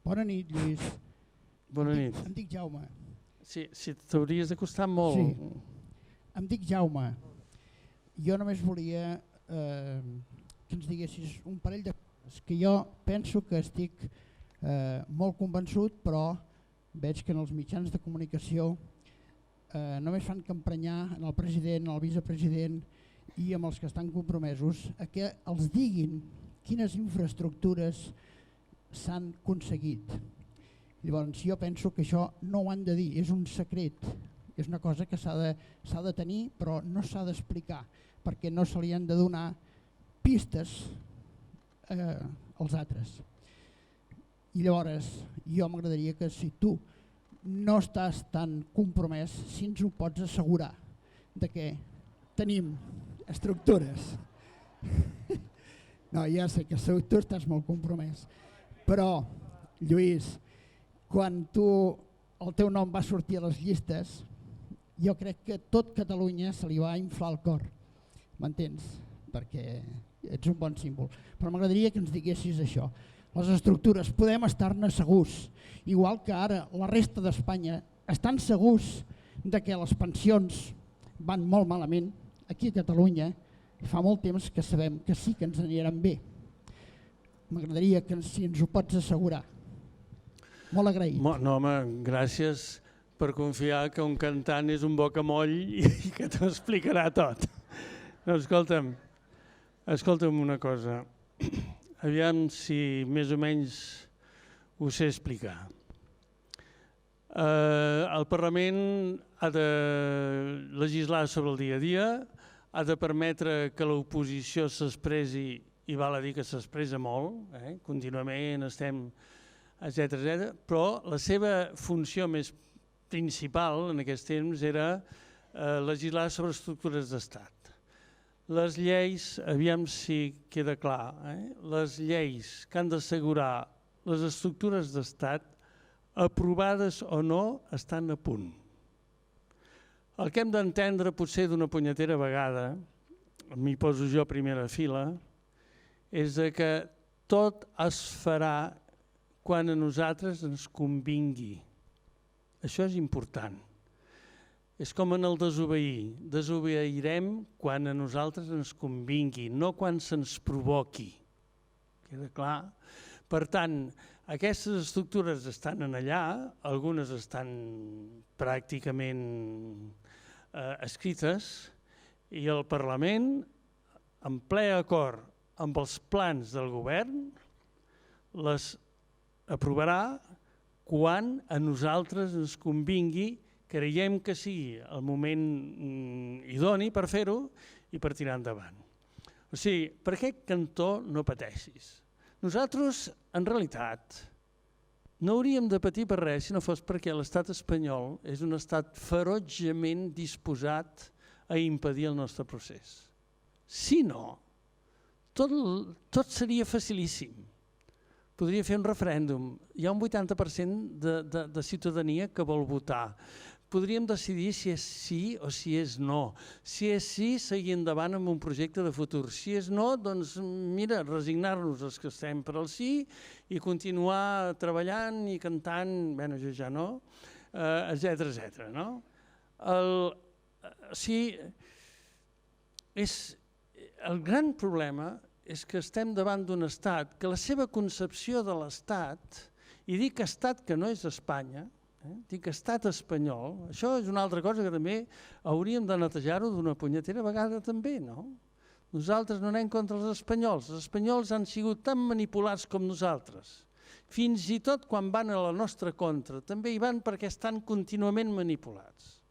Bona nit, Lluís.
Bona nit.
Em dic Jaume.
Sí, t'hauries d'acostar molt.
Sí. Em dic Jaume. Jo només volia que ens diguessis un parell de coses que jo penso que estic molt convençut, però veig que en els mitjans de comunicació només fan que emprenyar en el president, el vicepresident i amb els que estan compromesos a que els diguin quines infraestructures s'han aconseguit. Llavors jo penso que això no ho han de dir, és un secret, és una cosa que s'ha de tenir però no s'ha d'explicar perquè no se li han de donar pistes als altres. I llavors jo m'agradaria que si tu no estàs tan compromès, si ens ho pots assegurar de que tenim estructures. No, ja sé que tu estàs molt compromès, però Lluís, quan el teu nom va sortir a les llistes, jo crec que tot Catalunya se li va inflar el cor, m'entens? Perquè ets un bon símbol. Però m'agradaria que ens diguessis això. Les estructures, podem estar-ne segurs, igual que ara la resta d'Espanya estan segurs de que les pensions van molt malament. Aquí a Catalunya fa molt temps que sabem que sí que ens aniran bé. M'agradaria que si ens ho pots assegurar. Molt agraït.
No, home, gràcies per confiar que un cantant és un bocamoll i que t'ho explicarà tot. No, escolta'm una cosa. Aviam si més o menys ho sé explicar. El Parlament ha de legislar sobre el dia a dia, ha de permetre que l'oposició s'expressi, i val a dir que s'expressa molt, contínuament estem, etc. Però la seva funció més principal en aquests temps era legislar sobre estructures d'estat. Les lleis, aviam si queda clar, les lleis que han d'assegurar les estructures d'estat, aprovades o no, estan a punt. El que hem d'entendre potser d'una punyetera vegada, m'hi poso jo a primera fila, és que tot es farà quan a nosaltres ens convingui. Això és important. És com en el desobeir. Desobeirem quan a nosaltres ens convingui, no quan se'ns provoqui. Queda clar? Per tant, aquestes estructures estan allà, algunes estan pràcticament escrites, i el Parlament, en ple acord amb els plans del govern, les aprovarà quan a nosaltres ens convingui, creiem que sigui el moment idoni per fer-ho i per tirar endavant. O sigui, per aquest cantó no pateixis. Nosaltres, en realitat, no hauríem de patir per res si no fos perquè l'estat espanyol és un estat ferotgement disposat a impedir el nostre procés. Si no, tot seria facilíssim. Podria fer un referèndum. Hi ha un 80% de ciutadania que vol votar. Podríem decidir si és sí o si és no. Si és sí, seguir endavant amb un projecte de futur. Si és no, doncs mira, resignar-nos els que estem per al sí i continuar treballant i cantant, bé, jo ja no, etcètera, no? El gran problema és que estem davant d'un estat que la seva concepció de l'estat, i dic estat que no és Espanya, dic estat espanyol, això és una altra cosa que també hauríem de netejar-ho d'una punyetera vegada també, no? Nosaltres no anem contra els espanyols han sigut tan manipulats com nosaltres. Fins i tot quan van a la nostra contra, també hi van perquè estan contínuament manipulats.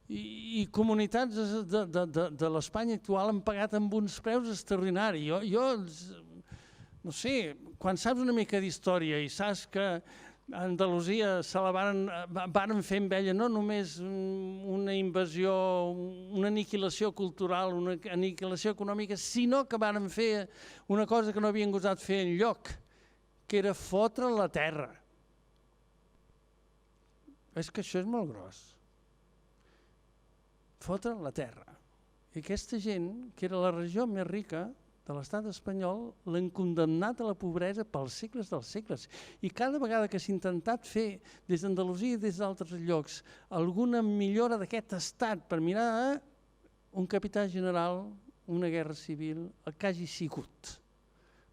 I comunitats de l'Espanya actual han pagat amb uns preus extraordinaris. Jo, no sé, quan saps una mica d'història i saps que a Andalusia se la varen fer amb ella no només una invasió, una aniquilació cultural, una aniquilació econòmica, sinó que varen fer una cosa que no havien gosat fer enlloc, que era fotre la terra. És que això és molt gros. Fotre la terra. I aquesta gent, que era la regió més rica de l'estat espanyol, l'han condemnat a la pobresa pels segles dels segles. I cada vegada que s'ha intentat fer des d'Andalusia i des d'altres llocs alguna millora d'aquest estat per mirar un capità general, una guerra civil, el que hagi sigut.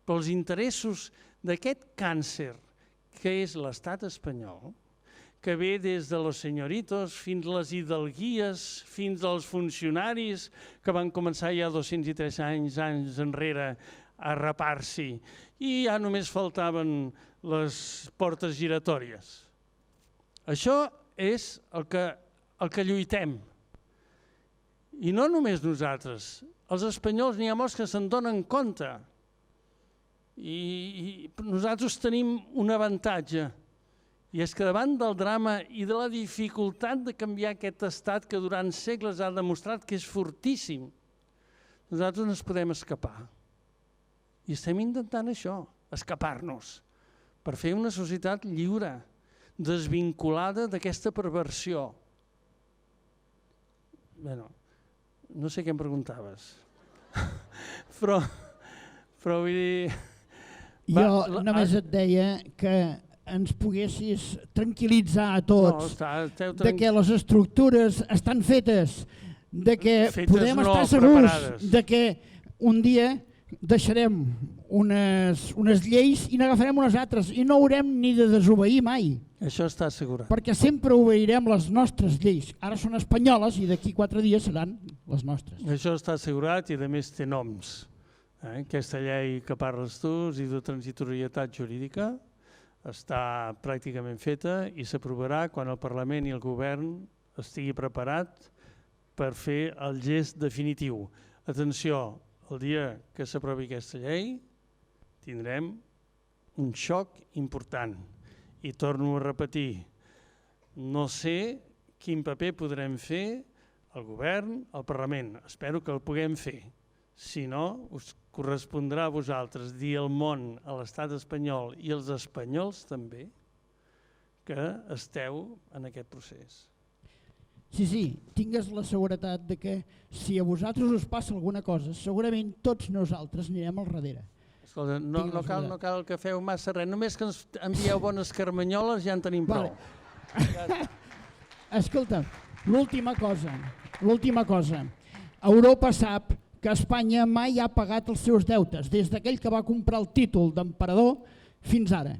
Però els interessos d'aquest càncer que és l'estat espanyol, que ve des de los señoritos fins a les hidalguies, fins als funcionaris que van començar ja 203 anys enrere a rapar-s'hi i ja només faltaven les portes giratòries. Això és el que lluitem. I no només nosaltres, els espanyols n'hi ha molts que se'n donen compte. I nosaltres tenim un avantatge, i és que davant del drama i de la dificultat de canviar aquest estat que durant segles ha demostrat que és fortíssim, nosaltres no ens podem escapar. I estem intentant això, escapar-nos, per fer una societat lliure, desvinculada d'aquesta perversió. Bé, no sé què em preguntaves, però vull dir...
Jo només et deia que ens poguessis tranquil·litzar a tots de que les estructures estan fetes, de que podem estar segurs de que un dia deixarem unes lleis i n'agafarem unes altres i no haurem ni de desobeir mai.
Això està assegurat.
Perquè sempre obeirem les nostres lleis. Ara són espanyoles i d'aquí 4 dies seran les nostres.
Això està assegurat i a més té noms. Aquesta llei que parles tu, de transitorietat jurídica, està pràcticament feta i s'aprovarà quan el Parlament i el Govern estigui preparat per fer el gest definitiu. Atenció, el dia que s'aprovi aquesta llei tindrem un xoc important. I torno a repetir, no sé quin paper podrem fer el govern, el Parlament. Espero que el puguem fer. Si no, us correspondrà a vosaltres dir al món, a l'estat espanyol i als espanyols també, que esteu en aquest procés.
Sí, tingues la seguretat de que si a vosaltres us passa alguna cosa, segurament tots nosaltres anirem al darrere.
Escolta, no cal que feu massa res, només que ens envieu bones carmanyoles ja en tenim prou.
Escolta, l'última cosa. Europa sap que Espanya mai ha pagat els seus deutes, des d'aquell que va comprar el títol d'emperador fins ara.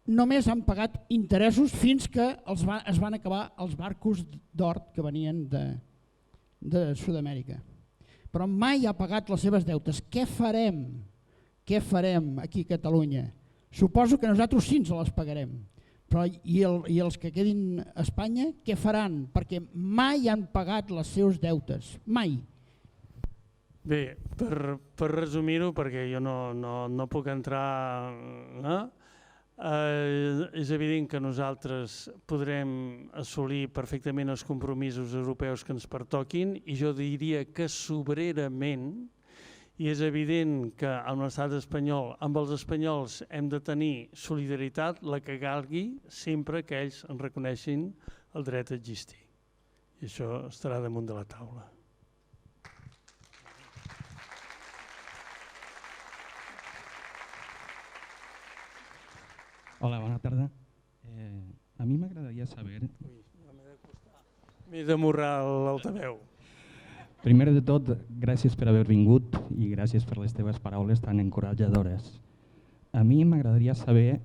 Només han pagat interessos fins que es van acabar els barcos d'or que venien de Sud-amèrica. Però mai ha pagat les seves deutes. Què farem? Què farem aquí a Catalunya? Suposo que nosaltres sí ens les pagarem, però i els que quedin a Espanya què faran? Perquè mai han pagat els seus deutes, mai.
Bé, per resumir-ho, perquè jo no puc entrar... És evident que nosaltres podrem assolir perfectament els compromisos europeus que ens pertoquin i jo diria que sobrerament. I és evident que amb l'estat espanyol, amb els espanyols, hem de tenir solidaritat, la que calgui, sempre que ells en reconeixin el dret a existir. I això estarà damunt de la taula.
Hola, bona tarda. A mi m'agradaria saber...
M'he d'amorrar l'altaveu.
Primer de tot, gràcies per haver vingut i gràcies per les teves paraules tan encoratjadores. A mi m'agradaria saber,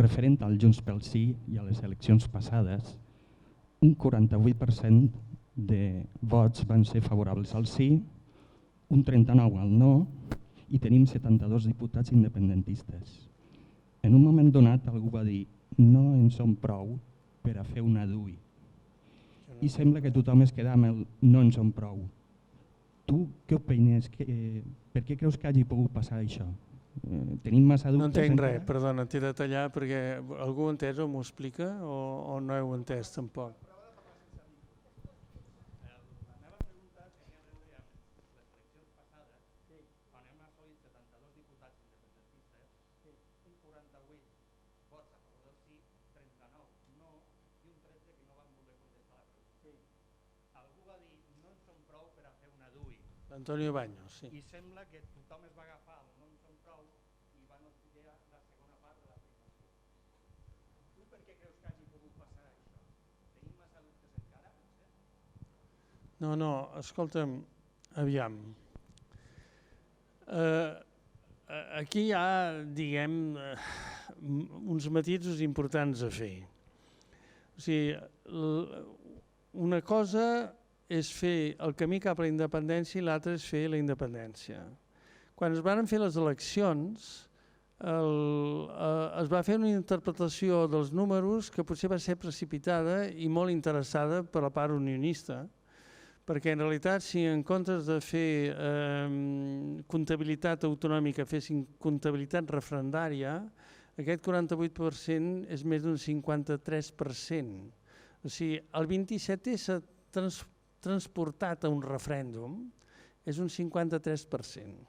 referent al Junts pel Sí i a les eleccions passades, un 48% de vots van ser favorables al sí, un 39% al no i tenim 72 diputats independentistes. En un moment donat algú va dir no en som prou per a fer una DUI. I sembla que tothom es queda amb el no en som prou. Tu què opines? Per què creus que hagi pogut passar això? Tenim massa dubtes?
No entenc res, perdona, t'he de tallar perquè algú ho ha entès o m'ho explica o no heu entès tampoc? Antonio Baños, sí.
I sembla que tothom es va agafar el no en som prou i van estudiar la segona part de l'afirmació. Tu per què creus que hagi pogut passar això? Tenim massa dubtes encara?
No, escolta'm, aviam. Aquí hi ha, diguem, uns matisos importants a fer. O sigui, una cosa és fer el camí cap a la independència i l'altra és fer la independència. Quan es van fer les eleccions, es va fer una interpretació dels números que potser va ser precipitada i molt interessada per la part unionista, perquè en realitat si en comptes de fer comptabilitat autonòmica fessin comptabilitat referendària, aquest 48% és més d'un 53%. O sigui, el 27è s'ha transportat a un referèndum, és un 53%.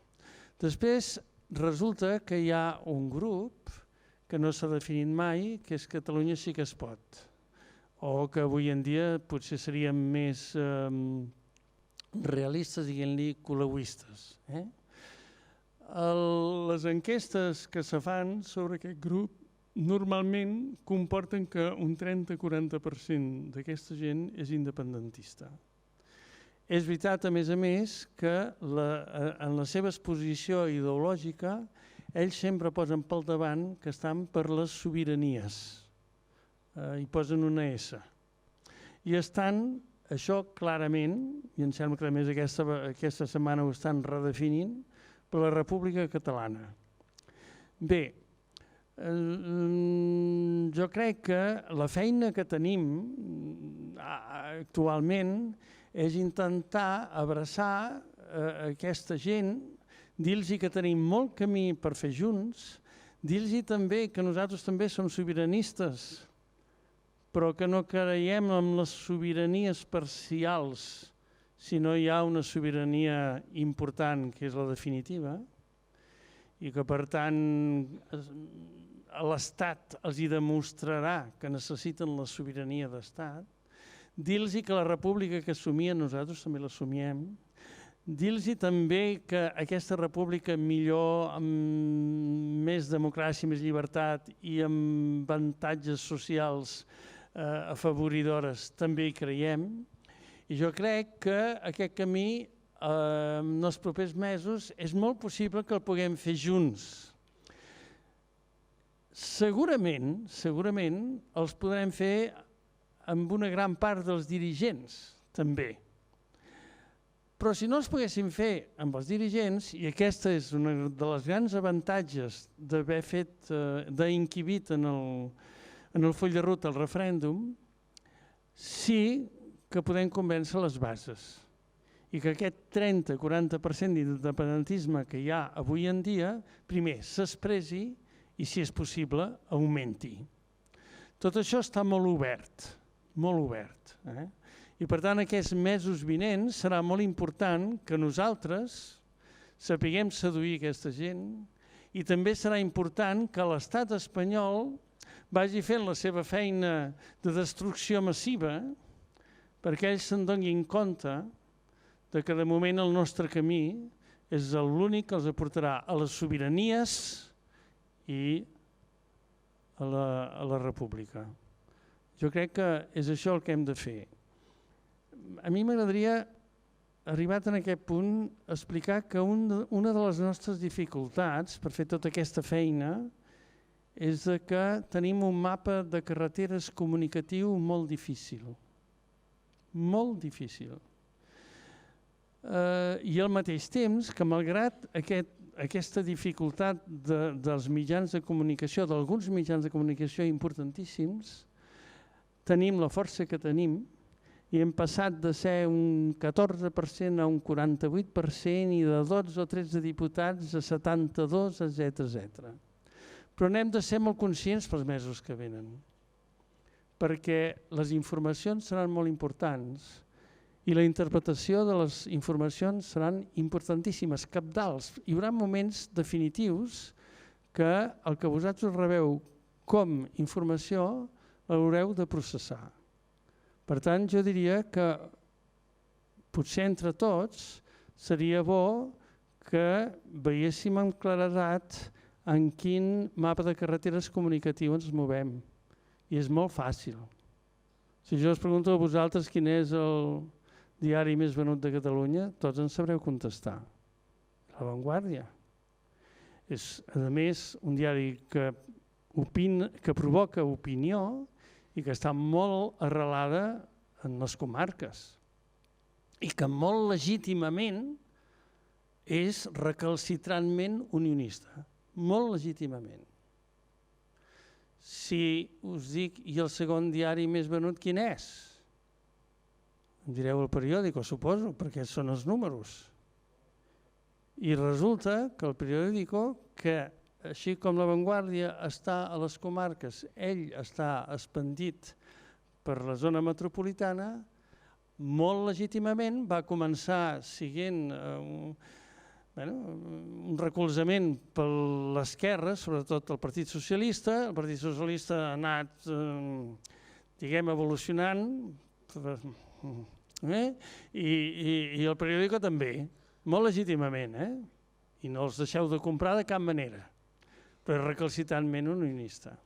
Després resulta que hi ha un grup que no s'ha definit mai, que és Catalunya sí que es pot, o que avui en dia potser seríem més realistes, diguem-li colauistes. Les enquestes que se fan sobre aquest grup normalment comporten que un 30-40% d'aquesta gent és independentista. És veritat, a més, que en la seva exposició ideològica ells sempre posen pel davant que estan per les sobiranies. Hi posen una S. I estan, això clarament, i em sembla que a més aquesta setmana ho estan redefinint, per la República Catalana. Bé, jo crec que la feina que tenim actualment és intentar abraçar aquesta gent, dir-los que tenim molt camí per fer junts, dir-los també que nosaltres també som sobiranistes, però que no creiem en les sobiranies parcials, si no hi ha una sobirania important, que és la definitiva, i que per tant l'Estat els hi demostrarà que necessiten la sobirania d'Estat, dir-los que la república que assumien nosaltres també l'assumiem, dir-los també que aquesta república millor, amb més democràcia, més llibertat i amb avantatges socials afavoridores també hi creiem. I jo crec que aquest camí en els propers mesos és molt possible que el puguem fer junts. Segurament els podrem fer amb una gran part dels dirigents, també. Però si no els poguéssim fer amb els dirigents, i aquesta és una de les grans avantatges d'haver fet, d'inquibit en el full de ruta el referèndum, sí que podem convèncer les bases i que aquest 30-40% d'independentisme que hi ha avui en dia, primer s'expressi i, si és possible, augmenti. Tot això està molt obert, molt obert. I per tant, aquests mesos vinents serà molt important que nosaltres sapiguem seduir aquesta gent i també serà important que l'estat espanyol vagi fent la seva feina de destrucció massiva perquè ells se'n donin compte que de moment el nostre camí és l'únic que els aportarà a les sobiranies i a la república. Jo crec que és això el que hem de fer. A mi m'agradaria, arribat en aquest punt, explicar que una de les nostres dificultats per fer tota aquesta feina és que tenim un mapa de carreteres comunicatiu molt difícil. Molt difícil. I al mateix temps que malgrat aquesta dificultat dels mitjans de comunicació, d'alguns mitjans de comunicació importantíssims, tenim la força que tenim i hem passat de ser un 14% a un 48% i de 12 o 13 diputats a 72, etc. Però n'hem de ser molt conscients pels mesos que venen, perquè les informacions seran molt importants i la interpretació de les informacions seran importantíssimes, cabdals. Hi haurà moments definitius que el que vosaltres rebeu com informació l'haureu de processar. Per tant, jo diria que potser entre tots seria bo que veiéssim amb claredat en quin mapa de carreteres comunicatiu ens movem. I és molt fàcil. Si jo us pregunto a vosaltres quin és el diari més venut de Catalunya, tots en sabreu contestar. La Vanguardia. És, a més, un diari que provoca opinió i que està molt arrelada en les comarques i que molt legítimament és recalcitrantment unionista, molt legítimament. Si us dic, i el segon diari més venut quin és? Em direu El Periódico, suposo, perquè són els números. I resulta que El Periódico, que així com La Vanguardia està a les comarques, ell està expandit per la zona metropolitana, molt legítimament va començar siguent un recolzament per l'esquerra, sobretot el Partit Socialista. El Partit Socialista ha anat, diguem, evolucionant, i el Periódico també, molt legítimament, i no els deixeu de comprar de cap manera, però recalcitrantment unionista.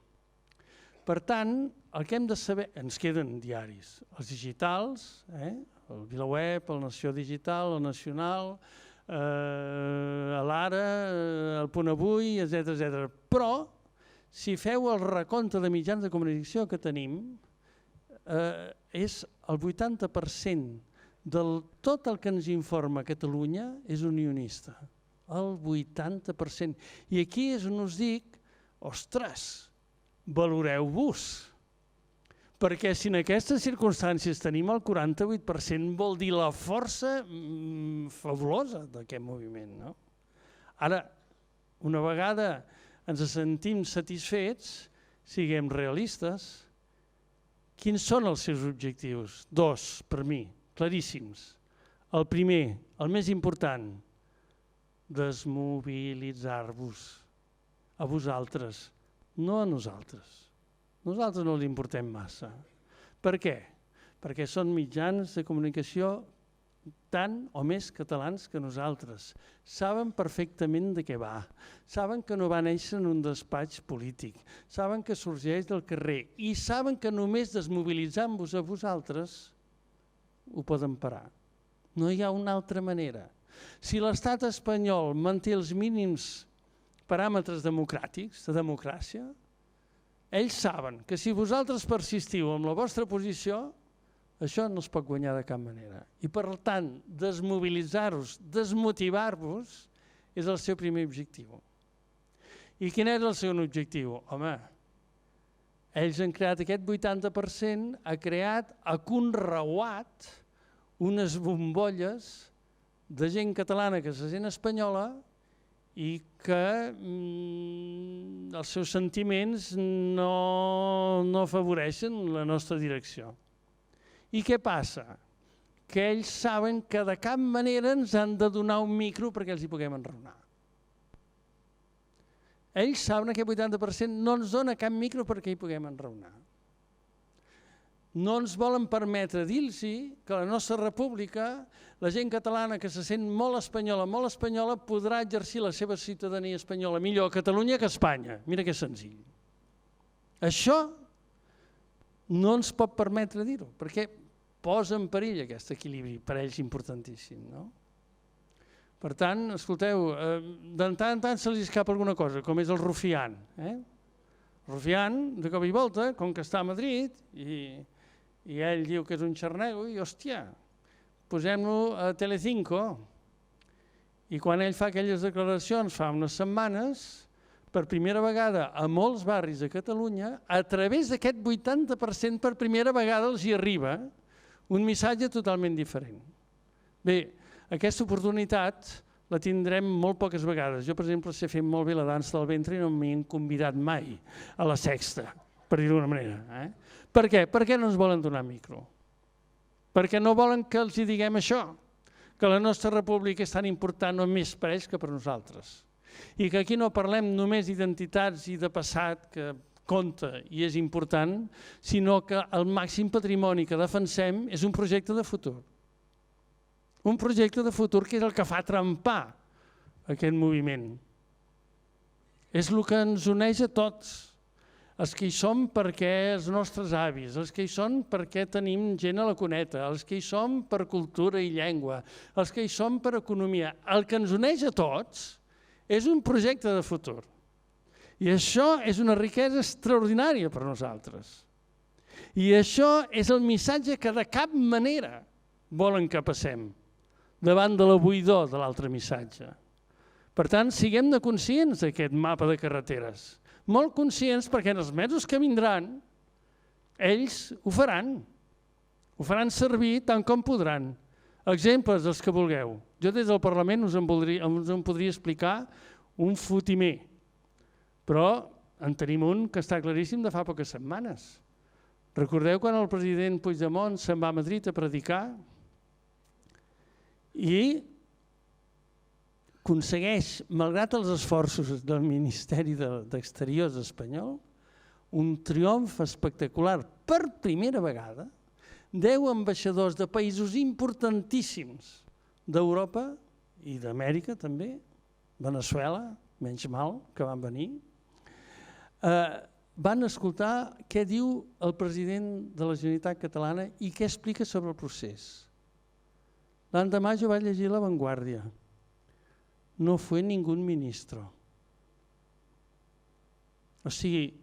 Per tant, el que hem de saber, ens queden diaris, els digitals, el VilaWeb, el Nació Digital, el Nacional, l'Ara, el Punt Avui, etc. Però, si feu el recompte de mitjans de comunicació que tenim, és el 80% de tot el que ens informa Catalunya és unionista. El 80%. I aquí és on us dic, ostres, valoreu-vos. Perquè si en aquestes circumstàncies tenim el 48% vol dir la força fabulosa d'aquest moviment. Ara, una vegada ens sentim satisfets, siguem realistes. Quins són els seus objectius? 2, per mi, claríssims. El primer, el més important, desmobilitzar-vos a vosaltres, no a nosaltres. Nosaltres no li importem massa. Per què? Perquè són mitjans de comunicació tant o més catalans que nosaltres. Saben perfectament de què va. Saben que no va néixer en un despatx polític. Saben que sorgeix del carrer i saben que només desmobilitzant-vos a vosaltres ho poden parar. No hi ha una altra manera. Si l'estat espanyol manté els mínims paràmetres democràtics, de democràcia, ells saben que si vosaltres persistiu en la vostra posició, això no es pot guanyar de cap manera. I per tant, desmobilitzar-vos, desmotivar-vos, és el seu primer objectiu. I quin és el segon objectiu? Home, ells han creat aquest 80%, ha creat, ha conreuat unes bombolles de gent catalana que se sent espanyola i que els seus sentiments no afavoreixen la nostra direcció. I què passa? Que ells saben que de cap manera ens han de donar un micro perquè els hi puguem enraonar. Ells saben que aquest 80% no ens dona cap micro perquè hi puguem enraonar. No ens volen permetre dir-los que la nostra república, la gent catalana que se sent molt espanyola, podrà exercir la seva ciutadania espanyola millor a Catalunya que a Espanya. Mira que senzill. Això no ens pot permetre dir-ho, perquè posa en perill aquest equilibri, per ells importantíssim. Per tant, escolteu, de tant en tant se li escapa alguna cosa, com és el Rufián. Rufián, de cop i volta, com que està a Madrid, i ell diu que és un xarnego, i hòstia, posem-lo a Telecinco. I quan ell fa aquelles declaracions fa unes setmanes, per primera vegada a molts barris de Catalunya, a través d'aquest 80% per primera vegada els hi arriba un missatge totalment diferent. Bé, aquesta oportunitat la tindrem molt poques vegades. Jo, per exemple, sé fer molt bé la dansa del ventre i no m'hi han convidat mai a la Sexta, per dir-ho d'una manera. Per què? Per què no ens volen donar micro? Perquè no volen que els diguem això, que la nostra república és tan important només per ells que per nosaltres. I que aquí no parlem només d'identitats i de passat, que compta i és important, sinó que el màxim patrimoni que defensem és un projecte de futur. Un projecte de futur que és el que fa trempar aquest moviment. És el que ens uneix a tots. Els que hi som perquè els nostres avis, els que hi són perquè tenim gent a la cuneta, els que hi som per cultura i llengua, els que hi som per economia. El que ens uneix a tots és un projecte de futur. I això és una riquesa extraordinària per nosaltres. I això és el missatge que de cap manera volen que passem davant de la buidor de l'altre missatge. Per tant, siguem conscients d'aquest mapa de carreteres. Molt conscients perquè en els mesos que vindran ells ho faran servir tant com podran. Exemples dels que vulgueu. Jo des del Parlament us en podria explicar un fotimer, però en tenim un que està claríssim de fa poques setmanes. Recordeu quan el president Puigdemont se'n va a Madrid a predicar i aconsegueix, malgrat els esforços del Ministeri d'Exteriors espanyol, un triomf espectacular. Per primera vegada, 10 ambaixadors de països importantíssims d'Europa i d'Amèrica també, Veneçuela, menys mal que van venir, van escoltar què diu el president de la Generalitat Catalana i què explica sobre el procés. L'endemà jo vaig llegir La Vanguardia. No fue ningún ministro. O sigui,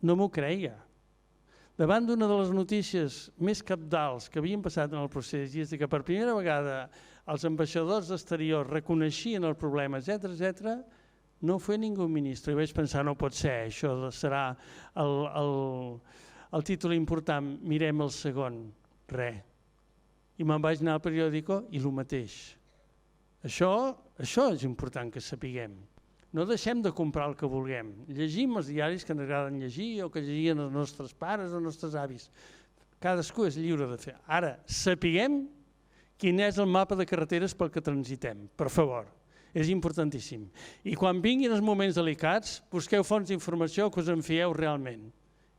no m'ho creia. Davant d'una de les notícies més cabdals que havien passat en el procés, i és que per primera vegada els ambaixadors d'exterior reconeixien el problema, etc., no fue ningú ministre. I vaig pensar, no pot ser, això serà el títol important, mirem el segon, res. I me'n vaig anar al periòdico i el mateix. Això és important que sapiguem. No deixem de comprar el que vulguem. Llegim els diaris que ens agraden llegir o que llegien els nostres pares o els nostres avis. Cadascú és lliure de fer. Ara, sapiguem quin és el mapa de carreteres pel que transitem, per favor. És importantíssim. I quan vinguin els moments delicats, busqueu fonts d'informació que us en fieu realment.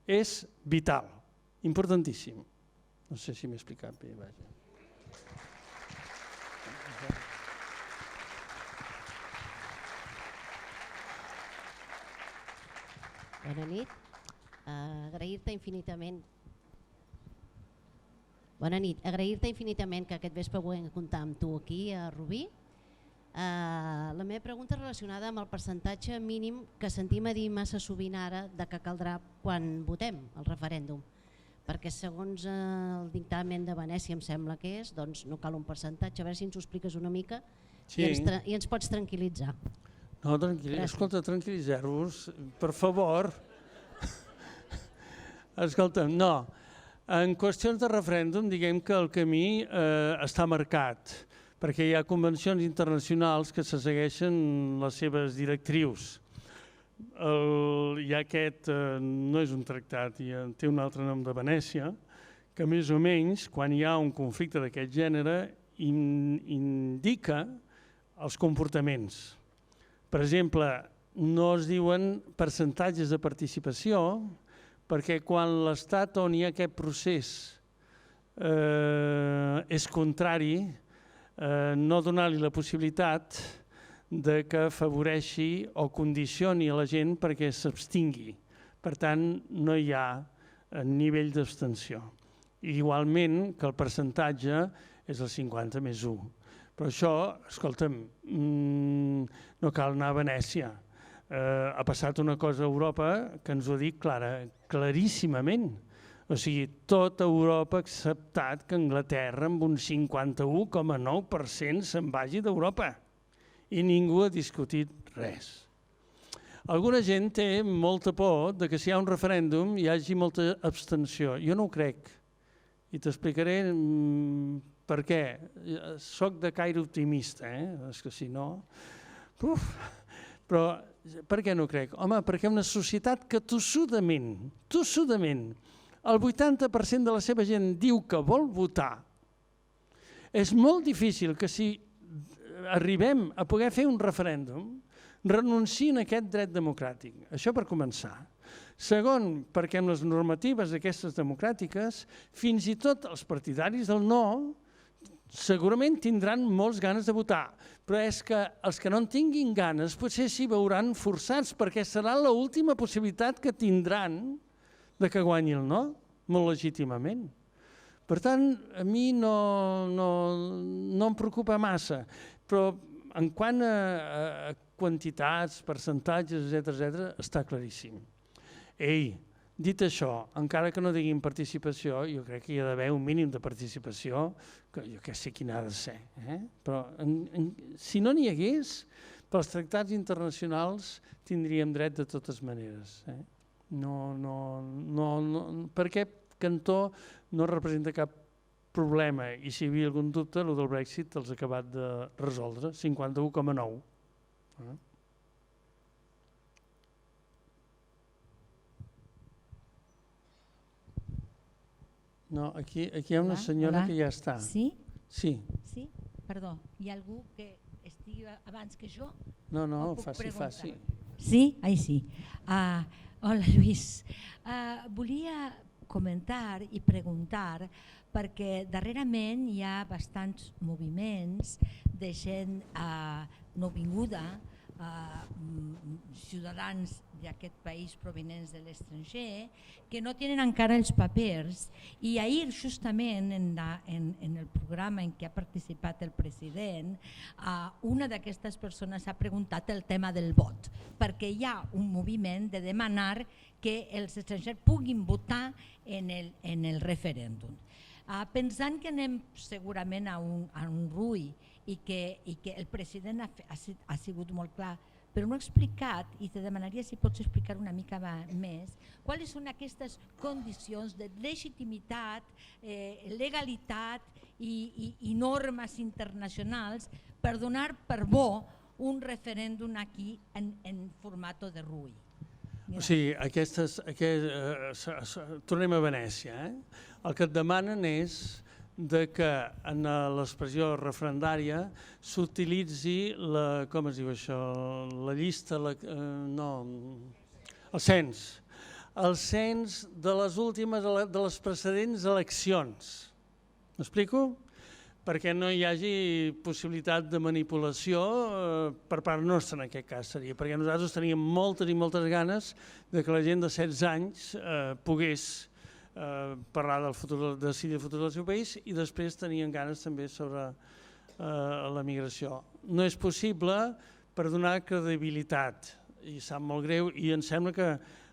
És vital, importantíssim. No sé si m'he explicat bé. Vaja.
Bona nit. Agrair-te infinitament. Bona nit. Agrair-te infinitament que aquest vespre puguem comptar amb tu aquí a Rubí. La meva pregunta és relacionada amb el percentatge mínim que sentim a dir massa sovint ara de que caldrà quan votem el referèndum. Perquè segons el dictamen de Venècia em sembla que és, doncs no cal un percentatge. A veure si ens ho expliques una mica i ens pots tranquil·litzar.
No, escolta, tranquil·litzar-vos, per favor. Escolta'm, no. En qüestions de referèndum, diguem que el camí està marcat, perquè hi ha convencions internacionals que se segueixen les seves directrius. Hi ha aquest, no és un tractat, té un altre nom de Venècia, que més o menys, quan hi ha un conflicte d'aquest gènere, indica els comportaments. Per exemple, no es diuen percentatges de participació perquè quan l'estat on hi ha aquest procés és contrari, no donar-li la possibilitat de que afavoreixi o condicioni a la gent perquè s'abstingui. Per tant, no hi ha nivell d'abstenció. Igualment que el percentatge és el 50+1. Però això, escolta'm, no cal anar a Venècia. Ha passat una cosa a Europa que ens ho ha dit claríssimament. O sigui, tota Europa ha acceptat que Anglaterra amb un 51,9% se'n vagi d'Europa. I ningú ha discutit res. Alguna gent té molta por que si hi ha un referèndum hi hagi molta abstenció. Jo no ho crec. I t'explicaré per què. Soc de caire optimista, és que si no... Però per què no crec? Home, perquè una societat que tossudament, el 80% de la seva gent diu que vol votar, és molt difícil que si arribem a poder fer un referèndum, renunciïn a aquest dret democràtic. Això per començar. Segon, perquè amb les normatives aquestes democràtiques, fins i tot els partidaris del no, segurament tindran molts ganes de votar, però és que els que no en tinguin ganes potser s'hi veuran forçats perquè serà l'última possibilitat que tindran de que guanyi el no, molt legítimament. Per tant, a mi no em preocupa massa, però en quant a quantitats, percentatges, etc., està claríssim. Ei, Dit això, encara que no diguin participació, jo crec que hi ha d'haver un mínim de participació, que jo que sé quina ha de ser. Però si no n'hi hagués, pels tractats internacionals tindríem dret de totes maneres. Perquè Cantó no representa cap problema i si hi havia algun dubte, el del Brexit els ha acabat de resoldre, 51,9. No, aquí hi ha una senyora que ja està.
Sí?
Sí.
Sí? Perdó, hi ha algú que estigui abans que jo?
No, faci.
Sí? Ai, sí. Hola, Lluís. Volia comentar i preguntar perquè darrerament hi ha bastants moviments de gent nouvinguda, ciutadans d'aquest país provenents de l'estranger que no tenen encara els papers i ahir justament en el programa en què ha participat el president una d'aquestes persones ha preguntat el tema del vot perquè hi ha un moviment de demanar que els estrangers puguin votar en el referèndum. Pensant que anem segurament a un rui i que el president ha sigut molt clar però no ha explicat, i te demanaria si pots explicar una mica més, quals són aquestes condicions de legitimitat, legalitat i normes internacionals per donar per bo un referèndum aquí en format de RUI.
O sigui, tornem a Venècia. El que et demanen és que en l'expressió referendària s'utilitzi com es diu això, la llista, el cens de les últimes, de les precedents eleccions. M'explico? Perquè no hi hagi possibilitat de manipulació per part nostra en aquest cas seria, perquè nosaltres teníem moltes i moltes ganes que la gent de 16 anys pogués parlar del futur, decidir el futur del seu país i després tenien ganes també sobre la migració. No és possible per donar credibilitat i sap molt greu i em sembla que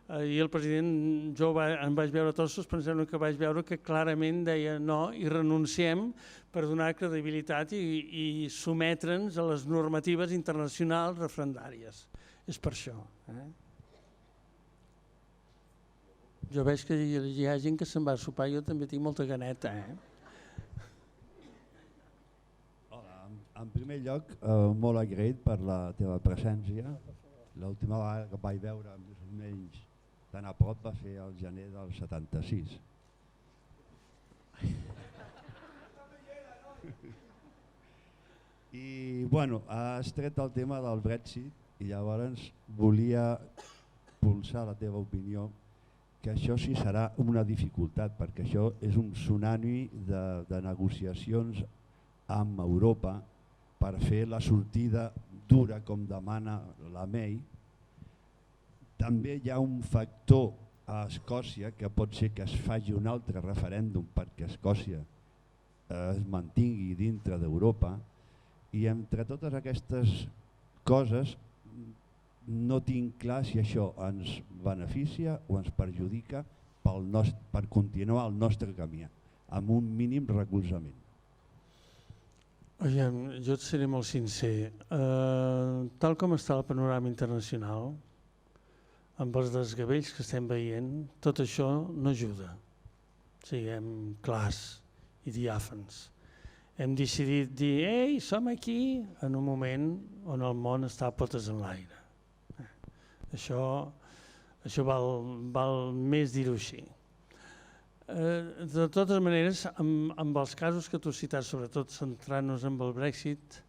ahir el president, jo em vaig veure tossos però em sembla que vaig veure que clarament deia no i renunciem per donar credibilitat i sometre'ns a les normatives internacionals referendàries. És per això. Jo veig que hi ha gent que se'n va a sopar, jo també tinc molta ganeta.
Hola, en primer lloc, molt agraït per la teva presència. L'última vegada que vaig veure més o menys tan a prop va ser el gener del 76. I bueno, has tret el tema del Brexit i llavors volia pulsar la teva opinió que això sí serà una dificultat perquè això és un tsunami de negociacions amb Europa per fer la sortida dura com demana la May. També hi ha un factor a Escòcia que pot ser que es faci un altre referèndum perquè Escòcia es mantingui dintre d'Europa i entre totes aquestes coses no tinc clar si això ens beneficia o ens perjudica per continuar el nostre camí amb un mínim recolzament.
Jo et seré molt sincer. Tal com està el panorama internacional, amb els desgavells que estem veient, tot això no ajuda. Siguem clars i diàfans. Hem decidit dir, ei, som aquí, en un moment on el món està a potes en l'aire. Això val més dir-ho així. De totes maneres, amb els casos que tu has citat, sobretot centrant-nos en el Brexit,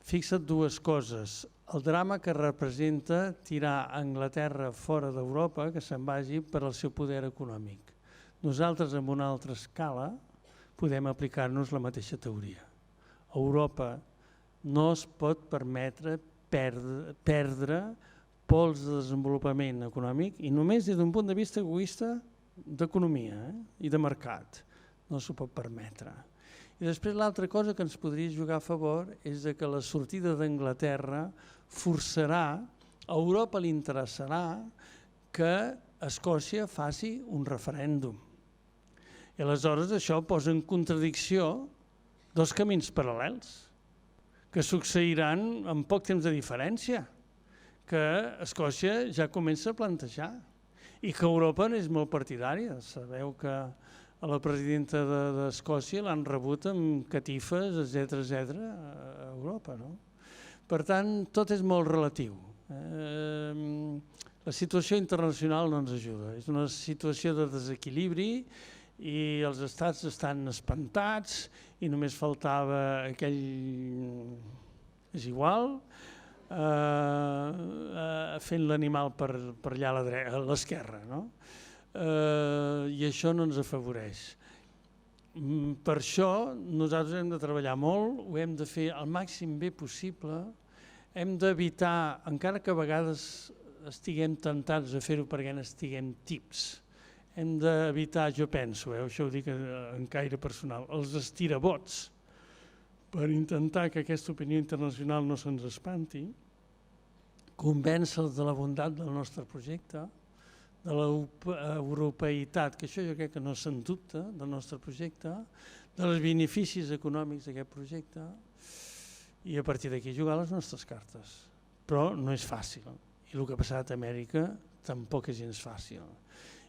fixa't dues coses. El drama que representa tirar Anglaterra fora d'Europa, que se'n vagi per al seu poder econòmic. Nosaltres, amb una altra escala, podem aplicar-nos la mateixa teoria. Europa no es pot permetre perdre pols de desenvolupament econòmic i només des d'un punt de vista egoista d'economia i de mercat. No s'ho pot permetre. I després l'altra cosa que ens podria jugar a favor és que la sortida d'Anglaterra forçarà, a Europa li interessarà que Escòcia faci un referèndum. I aleshores això posa en contradicció dos camins paral·lels que succeiran en poc temps de diferència, que Escòcia ja comença a plantejar i que Europa n'és molt partidària. Sabeu que a la presidenta d'Escòcia l'han rebut amb catifes, etc. a Europa. Per tant, tot és molt relatiu. La situació internacional no ens ajuda. És una situació de desequilibri i els estats estan espantats i només faltava aquell... és igual, fent l'animal per allà a l'esquerra. I això no ens afavoreix. Per això nosaltres hem de treballar molt, ho hem de fer el màxim bé possible, hem d'evitar, encara que a vegades estiguem tentats a fer-ho perquè n'estiguem tips, hem d'evitar, jo penso, això ho dic en caire personal, els estirabots, per intentar que aquesta opinió internacional no se'ns espanti, convèncer-los de la bondat del nostre projecte, de l'europeïtat, que això jo crec que no se'n dubta del nostre projecte, dels beneficis econòmics d'aquest projecte, i a partir d'aquí jugar les nostres cartes. Però no és fàcil, i el que ha passat a Amèrica tampoc és gens fàcil.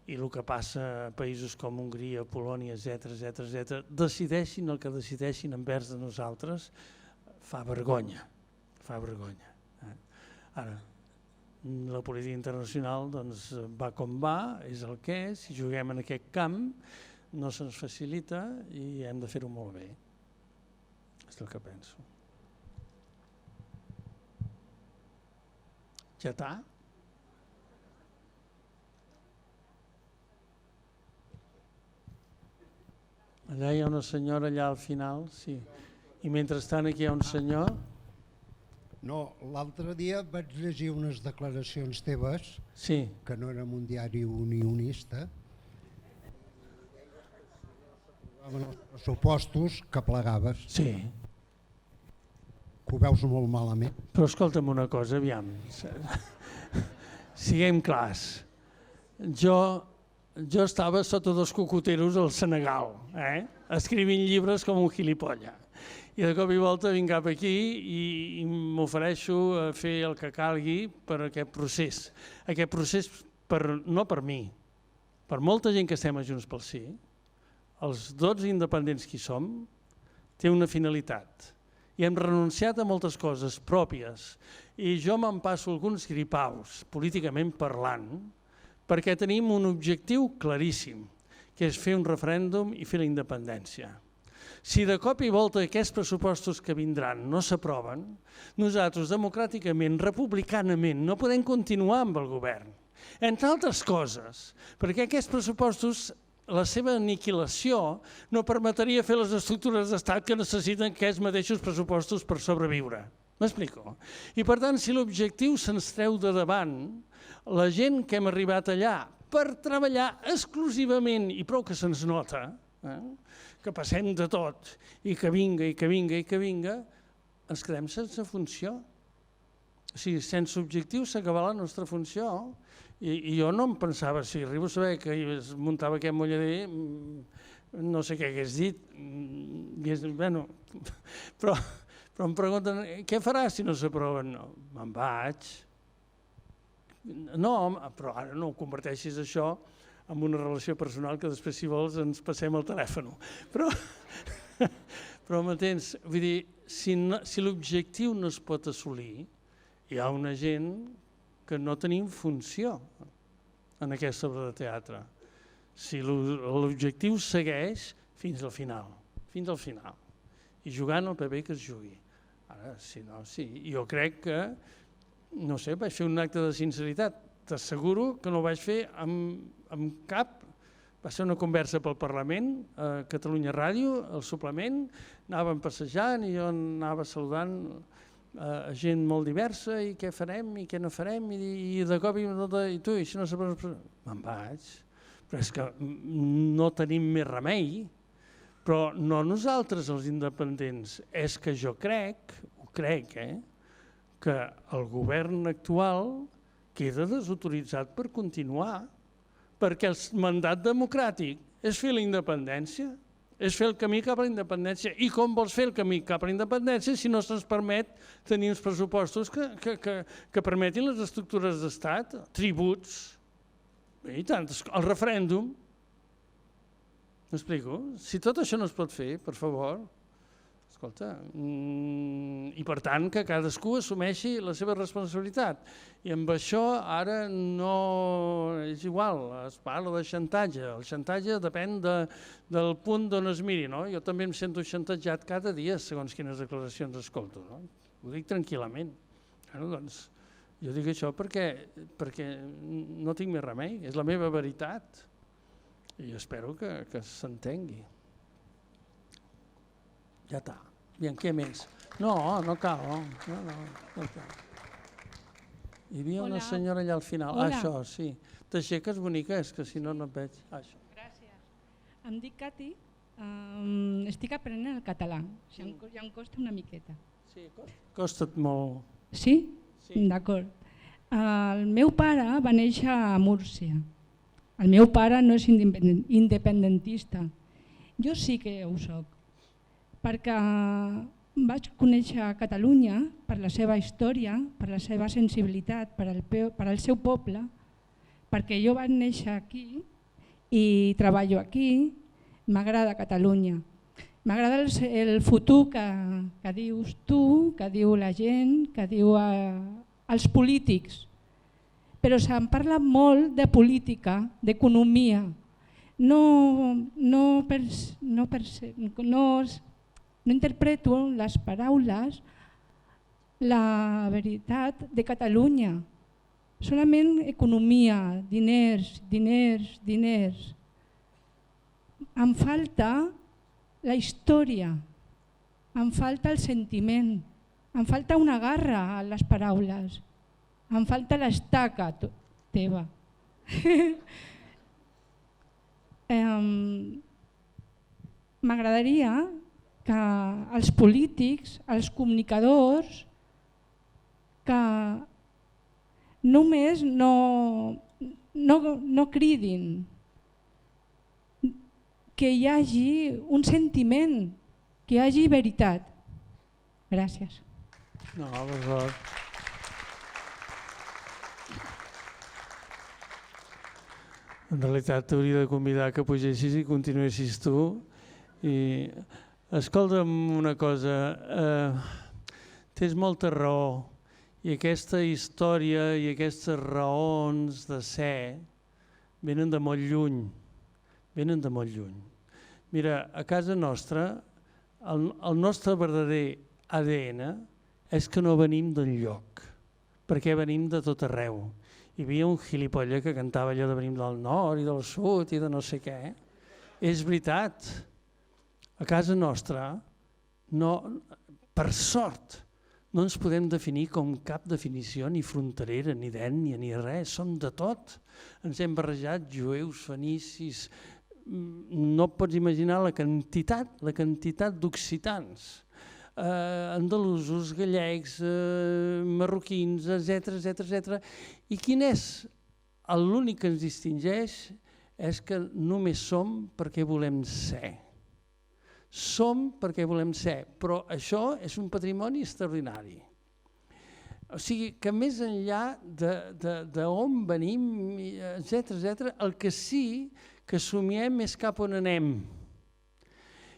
I el que passa a països com Hongria, Polònia, etc., decideixin el que decideixin envers de nosaltres, fa vergonya, fa vergonya. Ara, la política internacional va com va, és el que és, si juguem en aquest camp no se'ns facilita i hem de fer-ho molt bé. És el que penso. Ja està? Allà hi ha una senyora allà al final, sí. I mentrestant aquí hi ha un senyor.
No, l'altre dia vaig llegir unes declaracions teves, que no eren un diari unionista, aprovaven els pressupostos que plegaves.
Sí.
Que ho veus molt malament.
Però escolta'm una cosa, aviam. Siguem clars. Jo estava sota dos cocoteros al Senegal, escrivint llibres com un gilipolles. I de cop i volta vinc cap aquí i m'ofereixo a fer el que calgui per aquest procés. Aquest procés no per mi, per molta gent que estem a Junts pel Sí, els 12 independents que hi som, té una finalitat. I hem renunciat a moltes coses pròpies. I jo me'n passo alguns gripaus, políticament parlant, perquè tenim un objectiu claríssim, que és fer un referèndum i fer la independència. Si de cop i volta aquests pressupostos que vindran no s'aproven, nosaltres democràticament, republicanament, no podem continuar amb el govern. Entre altres coses, perquè aquests pressupostos, la seva aniquilació, no permetria fer les estructures d'estat que necessiten aquests mateixos pressupostos per sobreviure. M'explico? I per tant, si l'objectiu se'ns treu de davant, la gent que hem arribat allà per treballar exclusivament, i prou que se'ns nota, que passem de tot, i que vinga, i que vinga, i que vinga, ens quedem sense funció. O sigui, sense objectiu s'acaba la nostra funció. I jo no em pensava, si arribo a saber que es muntava aquest mollader, no sé què hagués dit, però em pregunten, què faràs si no s'aproven? Me'n vaig. No, però ara no ho converteixis això amb una relació personal que després, si vols, ens passem el telèfon. Però m'entens? Vull dir, si l'objectiu no es pot assolir, hi ha una gent que no tenim funció en aquesta obra de teatre. Si l'objectiu segueix fins al final, i jugant el paper que es jugui. Ara, si no, sí. Jo crec que, no sé, vaig fer un acte de sinceritat. T'asseguro que no ho vaig fer amb cap. Va ser una conversa pel Parlament, a Catalunya Ràdio, al suplement, anàvem passejant i jo anava saludant gent molt diversa i què farem i què no farem i de cop i tu, i si no s'aprova... Me'n vaig. Però és que no tenim més remei, però no nosaltres els independents, és que jo crec, que el govern actual queda desautoritzat per continuar, perquè el mandat democràtic és fer la independència, és fer el camí cap a la independència. I com vols fer el camí cap a la independència si no se'ns permet tenir uns pressupostos que permetin les estructures d'estat, tributs, i tant, el referèndum. M'explico? Si tot això no es pot fer, per favor, escolta, i per tant que cadascú assumeixi la seva responsabilitat. I amb això ara no és igual, es parla de xantatge. El xantatge depèn del punt d'on es miri. Jo també em sento xantatjat cada dia segons quines declaracions escolto. Ho dic tranquil·lament. Jo dic això perquè no tinc més remei, és la meva veritat i espero que s'entengui. Ja està. Aviam, què més? No cal. No cal. Hi havia una senyora allà al final. Això, sí. T'aixeques, bonica, és que si no no et veig.
Gràcies. Em dic Cati, estic aprenent el català. Ja em costa una miqueta.
Sí, costa't molt.
Sí? D'acord. El meu pare va néixer a Múrcia. El meu pare no és independentista. Jo sí que ho soc, perquè vaig conèixer Catalunya per la seva història, per la seva sensibilitat, per al seu poble, perquè jo vaig néixer aquí i treballo aquí, m'agrada Catalunya. M'agrada el futur que dius tu, que diu la gent, que diu els polítics. Però se'n parla molt de política, d'economia. No interpreto les paraules, la veritat de Catalunya. Solament economia, diners, diners, diners. Em falta la història, em falta el sentiment, em falta una garra a les paraules, em falta l'estaca teva. M'agradaria que els polítics, els comunicadors, que només no cridin, que hi hagi un sentiment, que hi hagi veritat. Gràcies.
No, per favor. En realitat t'hauria de convidar que pugessis i continuessis tu. I escolta'm una cosa, tens molta raó i aquesta història i aquestes raons de ser venen de molt lluny. Venen de molt lluny. Mira, a casa nostra, el nostre verdader ADN és que no venim d'enlloc, perquè venim de tot arreu. Hi havia un gilipolla que cantava allò de venim del nord i del sud i de no sé què. És veritat, a casa nostra, per sort, no ens podem definir com cap definició ni fronterera, ni d'ètnia, ni res, som de tot. Ens hem barrejat jueus, fenicis, no pots imaginar la quantitat d'occitans, andalusos, gallecs, marroquins, etc. I quin és? L'únic que ens distingeix és que només som perquè volem ser. Som perquè volem ser, però això és un patrimoni extraordinari. O sigui que més enllà d'on venim, etc., el que sí que somiem és cap on anem.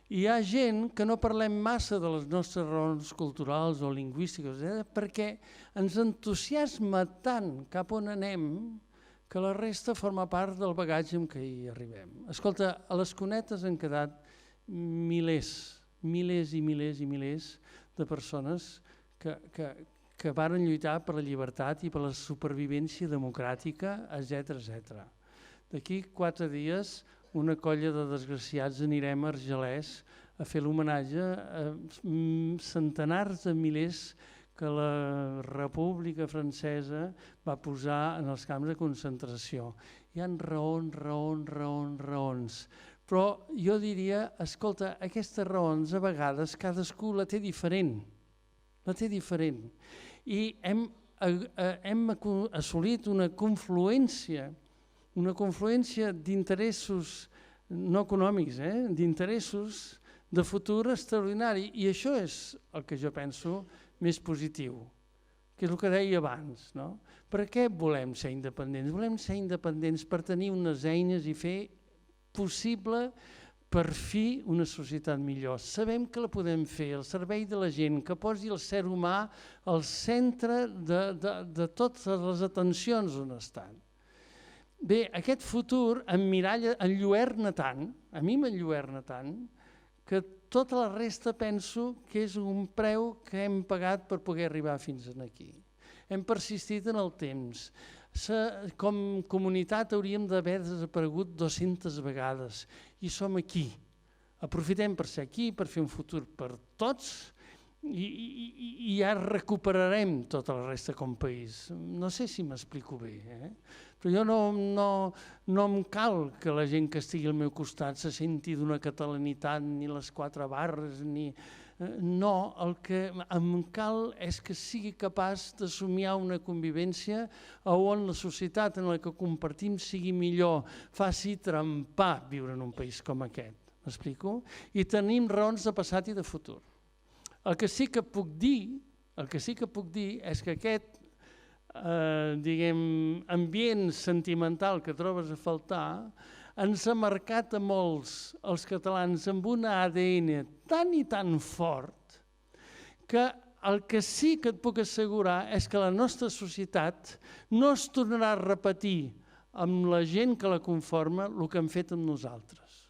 Hi ha gent que no parlem massa de les nostres raons culturals o lingüístiques, perquè ens entusiasma tant cap on anem que la resta forma part del bagatge amb què hi arribem. Escolta, a les Cunetes han quedat milers de persones que varen lluitar per la llibertat i per la supervivència democràtica, etc. D'aquí 4 dies una colla de desgraciats anirem a Argelès a fer l'homenatge a centenars de milers que la República Francesa va posar en els camps de concentració. Hi ha raons. Però jo diria, escolta, aquestes raons a vegades cadascú la té diferent. I hem assolit una confluència una confluència d'interessos no econòmics, d'interessos de futur extraordinari, i això és el que jo penso més positiu, que és el que deia abans. Per què volem ser independents? Volem ser independents per tenir unes eines i fer possible per fi una societat millor. Sabem que la podem fer al servei de la gent, que posi el ser humà al centre de totes les atencions on estan. Bé, aquest futur enlluerna tant, a mi m'enlluerna tant, que tota la resta penso que és un preu que hem pagat per poder arribar fins aquí. Hem persistit en el temps. Com comunitat hauríem d'haver desaparegut 200 vegades i som aquí. Aprofitem per ser aquí, per fer un futur per tots i ja recuperarem tota la resta com a país. No sé si m'explico bé, però jo no em cal que la gent que estigui al meu costat se senti d'una catalanitat ni les quatre barres ni... No, el que em cal és que sigui capaç de somiar una convivència on la societat en la que compartim sigui millor, faci trempar viure en un país com aquest, m'explico? I tenim raons de passat i de futur. El que sí que puc dir és que aquest ambient sentimental que trobes a faltar ens ha marcat a molts, els catalans, amb un ADN tan i tan fort que el que sí que et puc assegurar és que la nostra societat no es tornarà a repetir amb la gent que la conforma el que han fet amb nosaltres.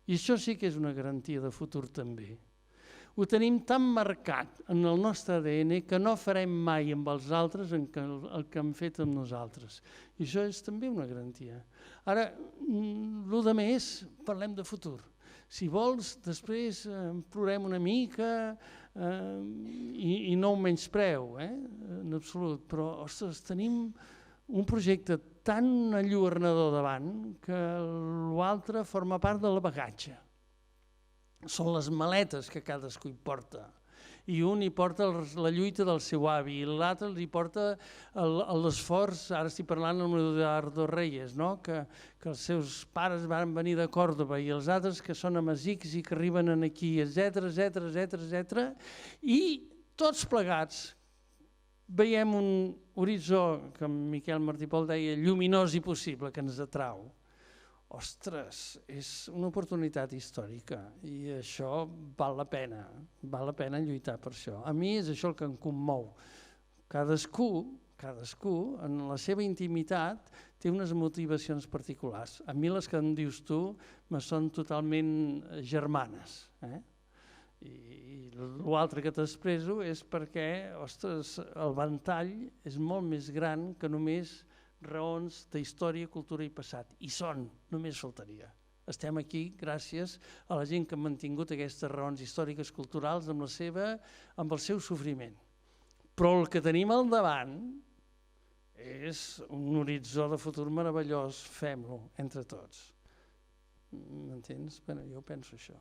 I això sí que és una garantia de futur també. Ho tenim tan marcat en el nostre ADN que no farem mai amb els altres el que han fet amb nosaltres. I això és també una garantia. Ara, el que més, parlem de futur. Si vols, després plorem una mica i no ho menyspreu, en absolut. Però, ostres, tenim un projecte tan enlluernador davant que l'altre forma part del bagatge. Són les maletes que cadascú hi porta. I un hi porta la lluita del seu avi, i l'altre hi porta l'esforç, ara estic parlant amb l'Eduardo Reyes, que els seus pares van venir de Còrdova i els altres que són amazics i que arriben aquí, etc. I tots plegats veiem un horitzó, que en Miquel Martí Pol deia, lluminós i possible, que ens atrau. Ostres, és una oportunitat històrica i això val la pena lluitar per això. A mi és això el que em commou. Cadascú, en la seva intimitat, té unes motivacions particulars. A mi les que em dius tu me són totalment germanes. I l'altre que t'expresso és perquè, ostres, el ventall és molt més gran que només raons d'història, cultura i passat. I són, només faltaria. Estem aquí gràcies a la gent que ha mantingut aquestes raons històriques culturals amb el seu sofriment. Però el que tenim al davant és un horitzó de futur meravellós, fem-lo entre tots. M'entens? Jo penso això.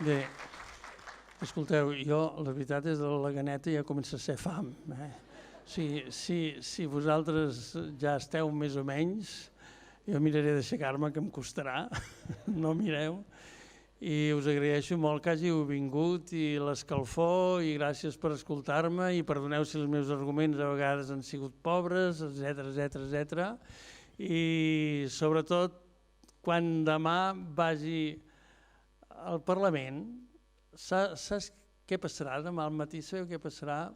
Bé, escolteu, jo la veritat és que la ganeta ja comença a ser fam. Si vosaltres ja esteu més o menys, jo miraré d'aixecar-me, que em costarà, no mireu, i us agraeixo molt que hàgiu vingut i l'escalfor i gràcies per escoltar-me i perdoneu si els meus arguments a vegades han sigut pobres, etc. I sobretot, quan demà vagi al Parlament, saps què passarà demà al matí? Sabeu què passarà?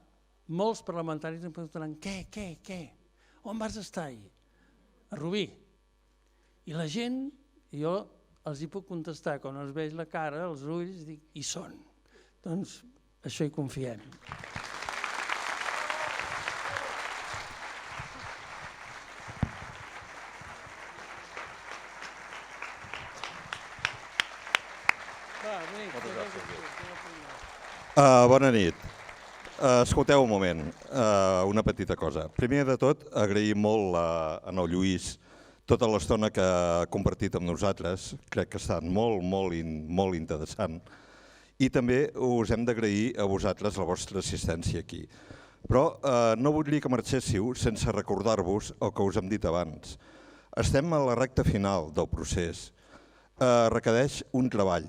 Molts parlamentaris em preguntaran què? On vas estar ahir? A Rubí. I la gent, jo els hi puc contestar, quan els veig la cara, els ulls, dic, hi són. Doncs això hi confiem.
Bona nit. Escolteu un moment, una petita cosa. Primer de tot, agraïm molt a el Lluís tota l'estona que ha compartit amb nosaltres. Crec que ha estat molt interessant. I també us hem d'agrair a vosaltres la vostra assistència aquí. Però no voldria que marxéssiu sense recordar-vos el que us hem dit abans. Estem a la recta final del procés. Requereix un treball.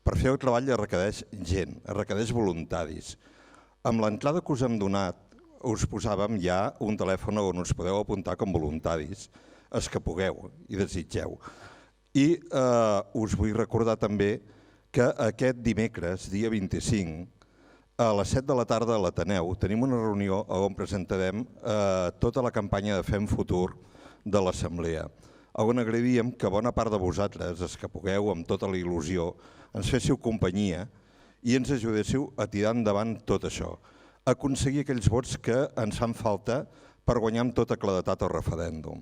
Per fer el treball es requereix gent, es requereix voluntaris. Amb l'entrada que us hem donat, us posàvem ja un telèfon on us podeu apuntar com voluntaris, els que pugueu i desitgeu. I us vull recordar també que aquest dimecres, dia 25, a les 7 de la tarda a l'Ateneu, tenim una reunió on presentarem tota la campanya de Fem Futur de l'Assemblea, on agrairíem que bona part de vosaltres, els que pugueu, amb tota la il·lusió, ens féssiu companyia i ens ajudéssiu a tirar endavant tot això, a aconseguir aquells vots que ens fan falta per guanyar amb tota claredat el referèndum.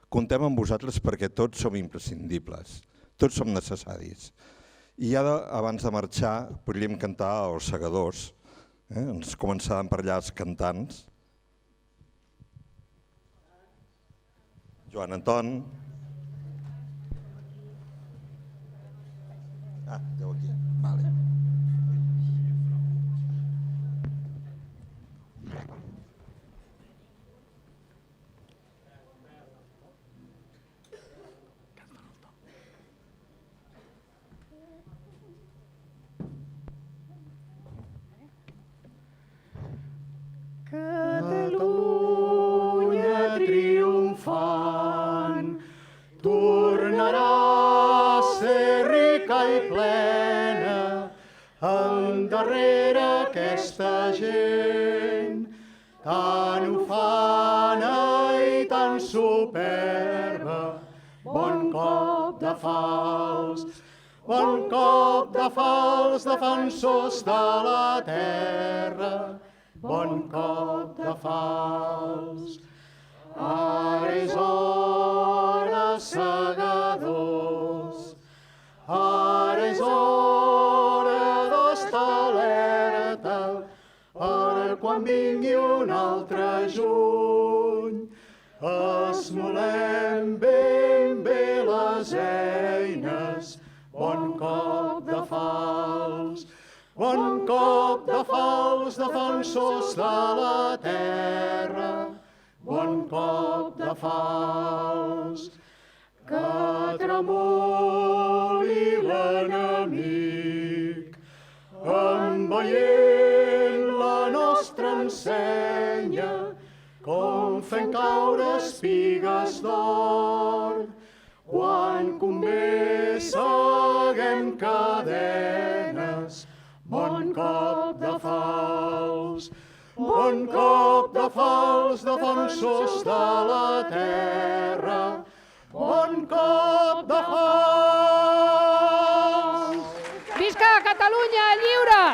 Contem amb vosaltres perquè tots som imprescindibles, tots som necessaris. I ara, abans de marxar, podríem cantar Els Segadors. Ens començaran per allà els cantants. Joan Anton. Esteu aquí. Vale.
Catalunya triomfant tornarà a ser rica i plena endarrere aquesta gent tan ufana i tan superba. Bon cop de falç, defensors de la terra. Bon cop de falç. Ara és hora, segadors, ara és hora d'estar alerta, ara quan vingui un altre juny, esmolem ben bé les eines. Bon cop de falç, bon cop de falç, defensors de la terra. Bon cop de falç, que tremoli l'enemic, envaient la nostra ensenya, com fent caure espigues d'or. Quan convé seguem cadenes. Bon cop de falç, bon cop de falç, defensors de la terra. Bon cop de falç.
Visca Catalunya lliure!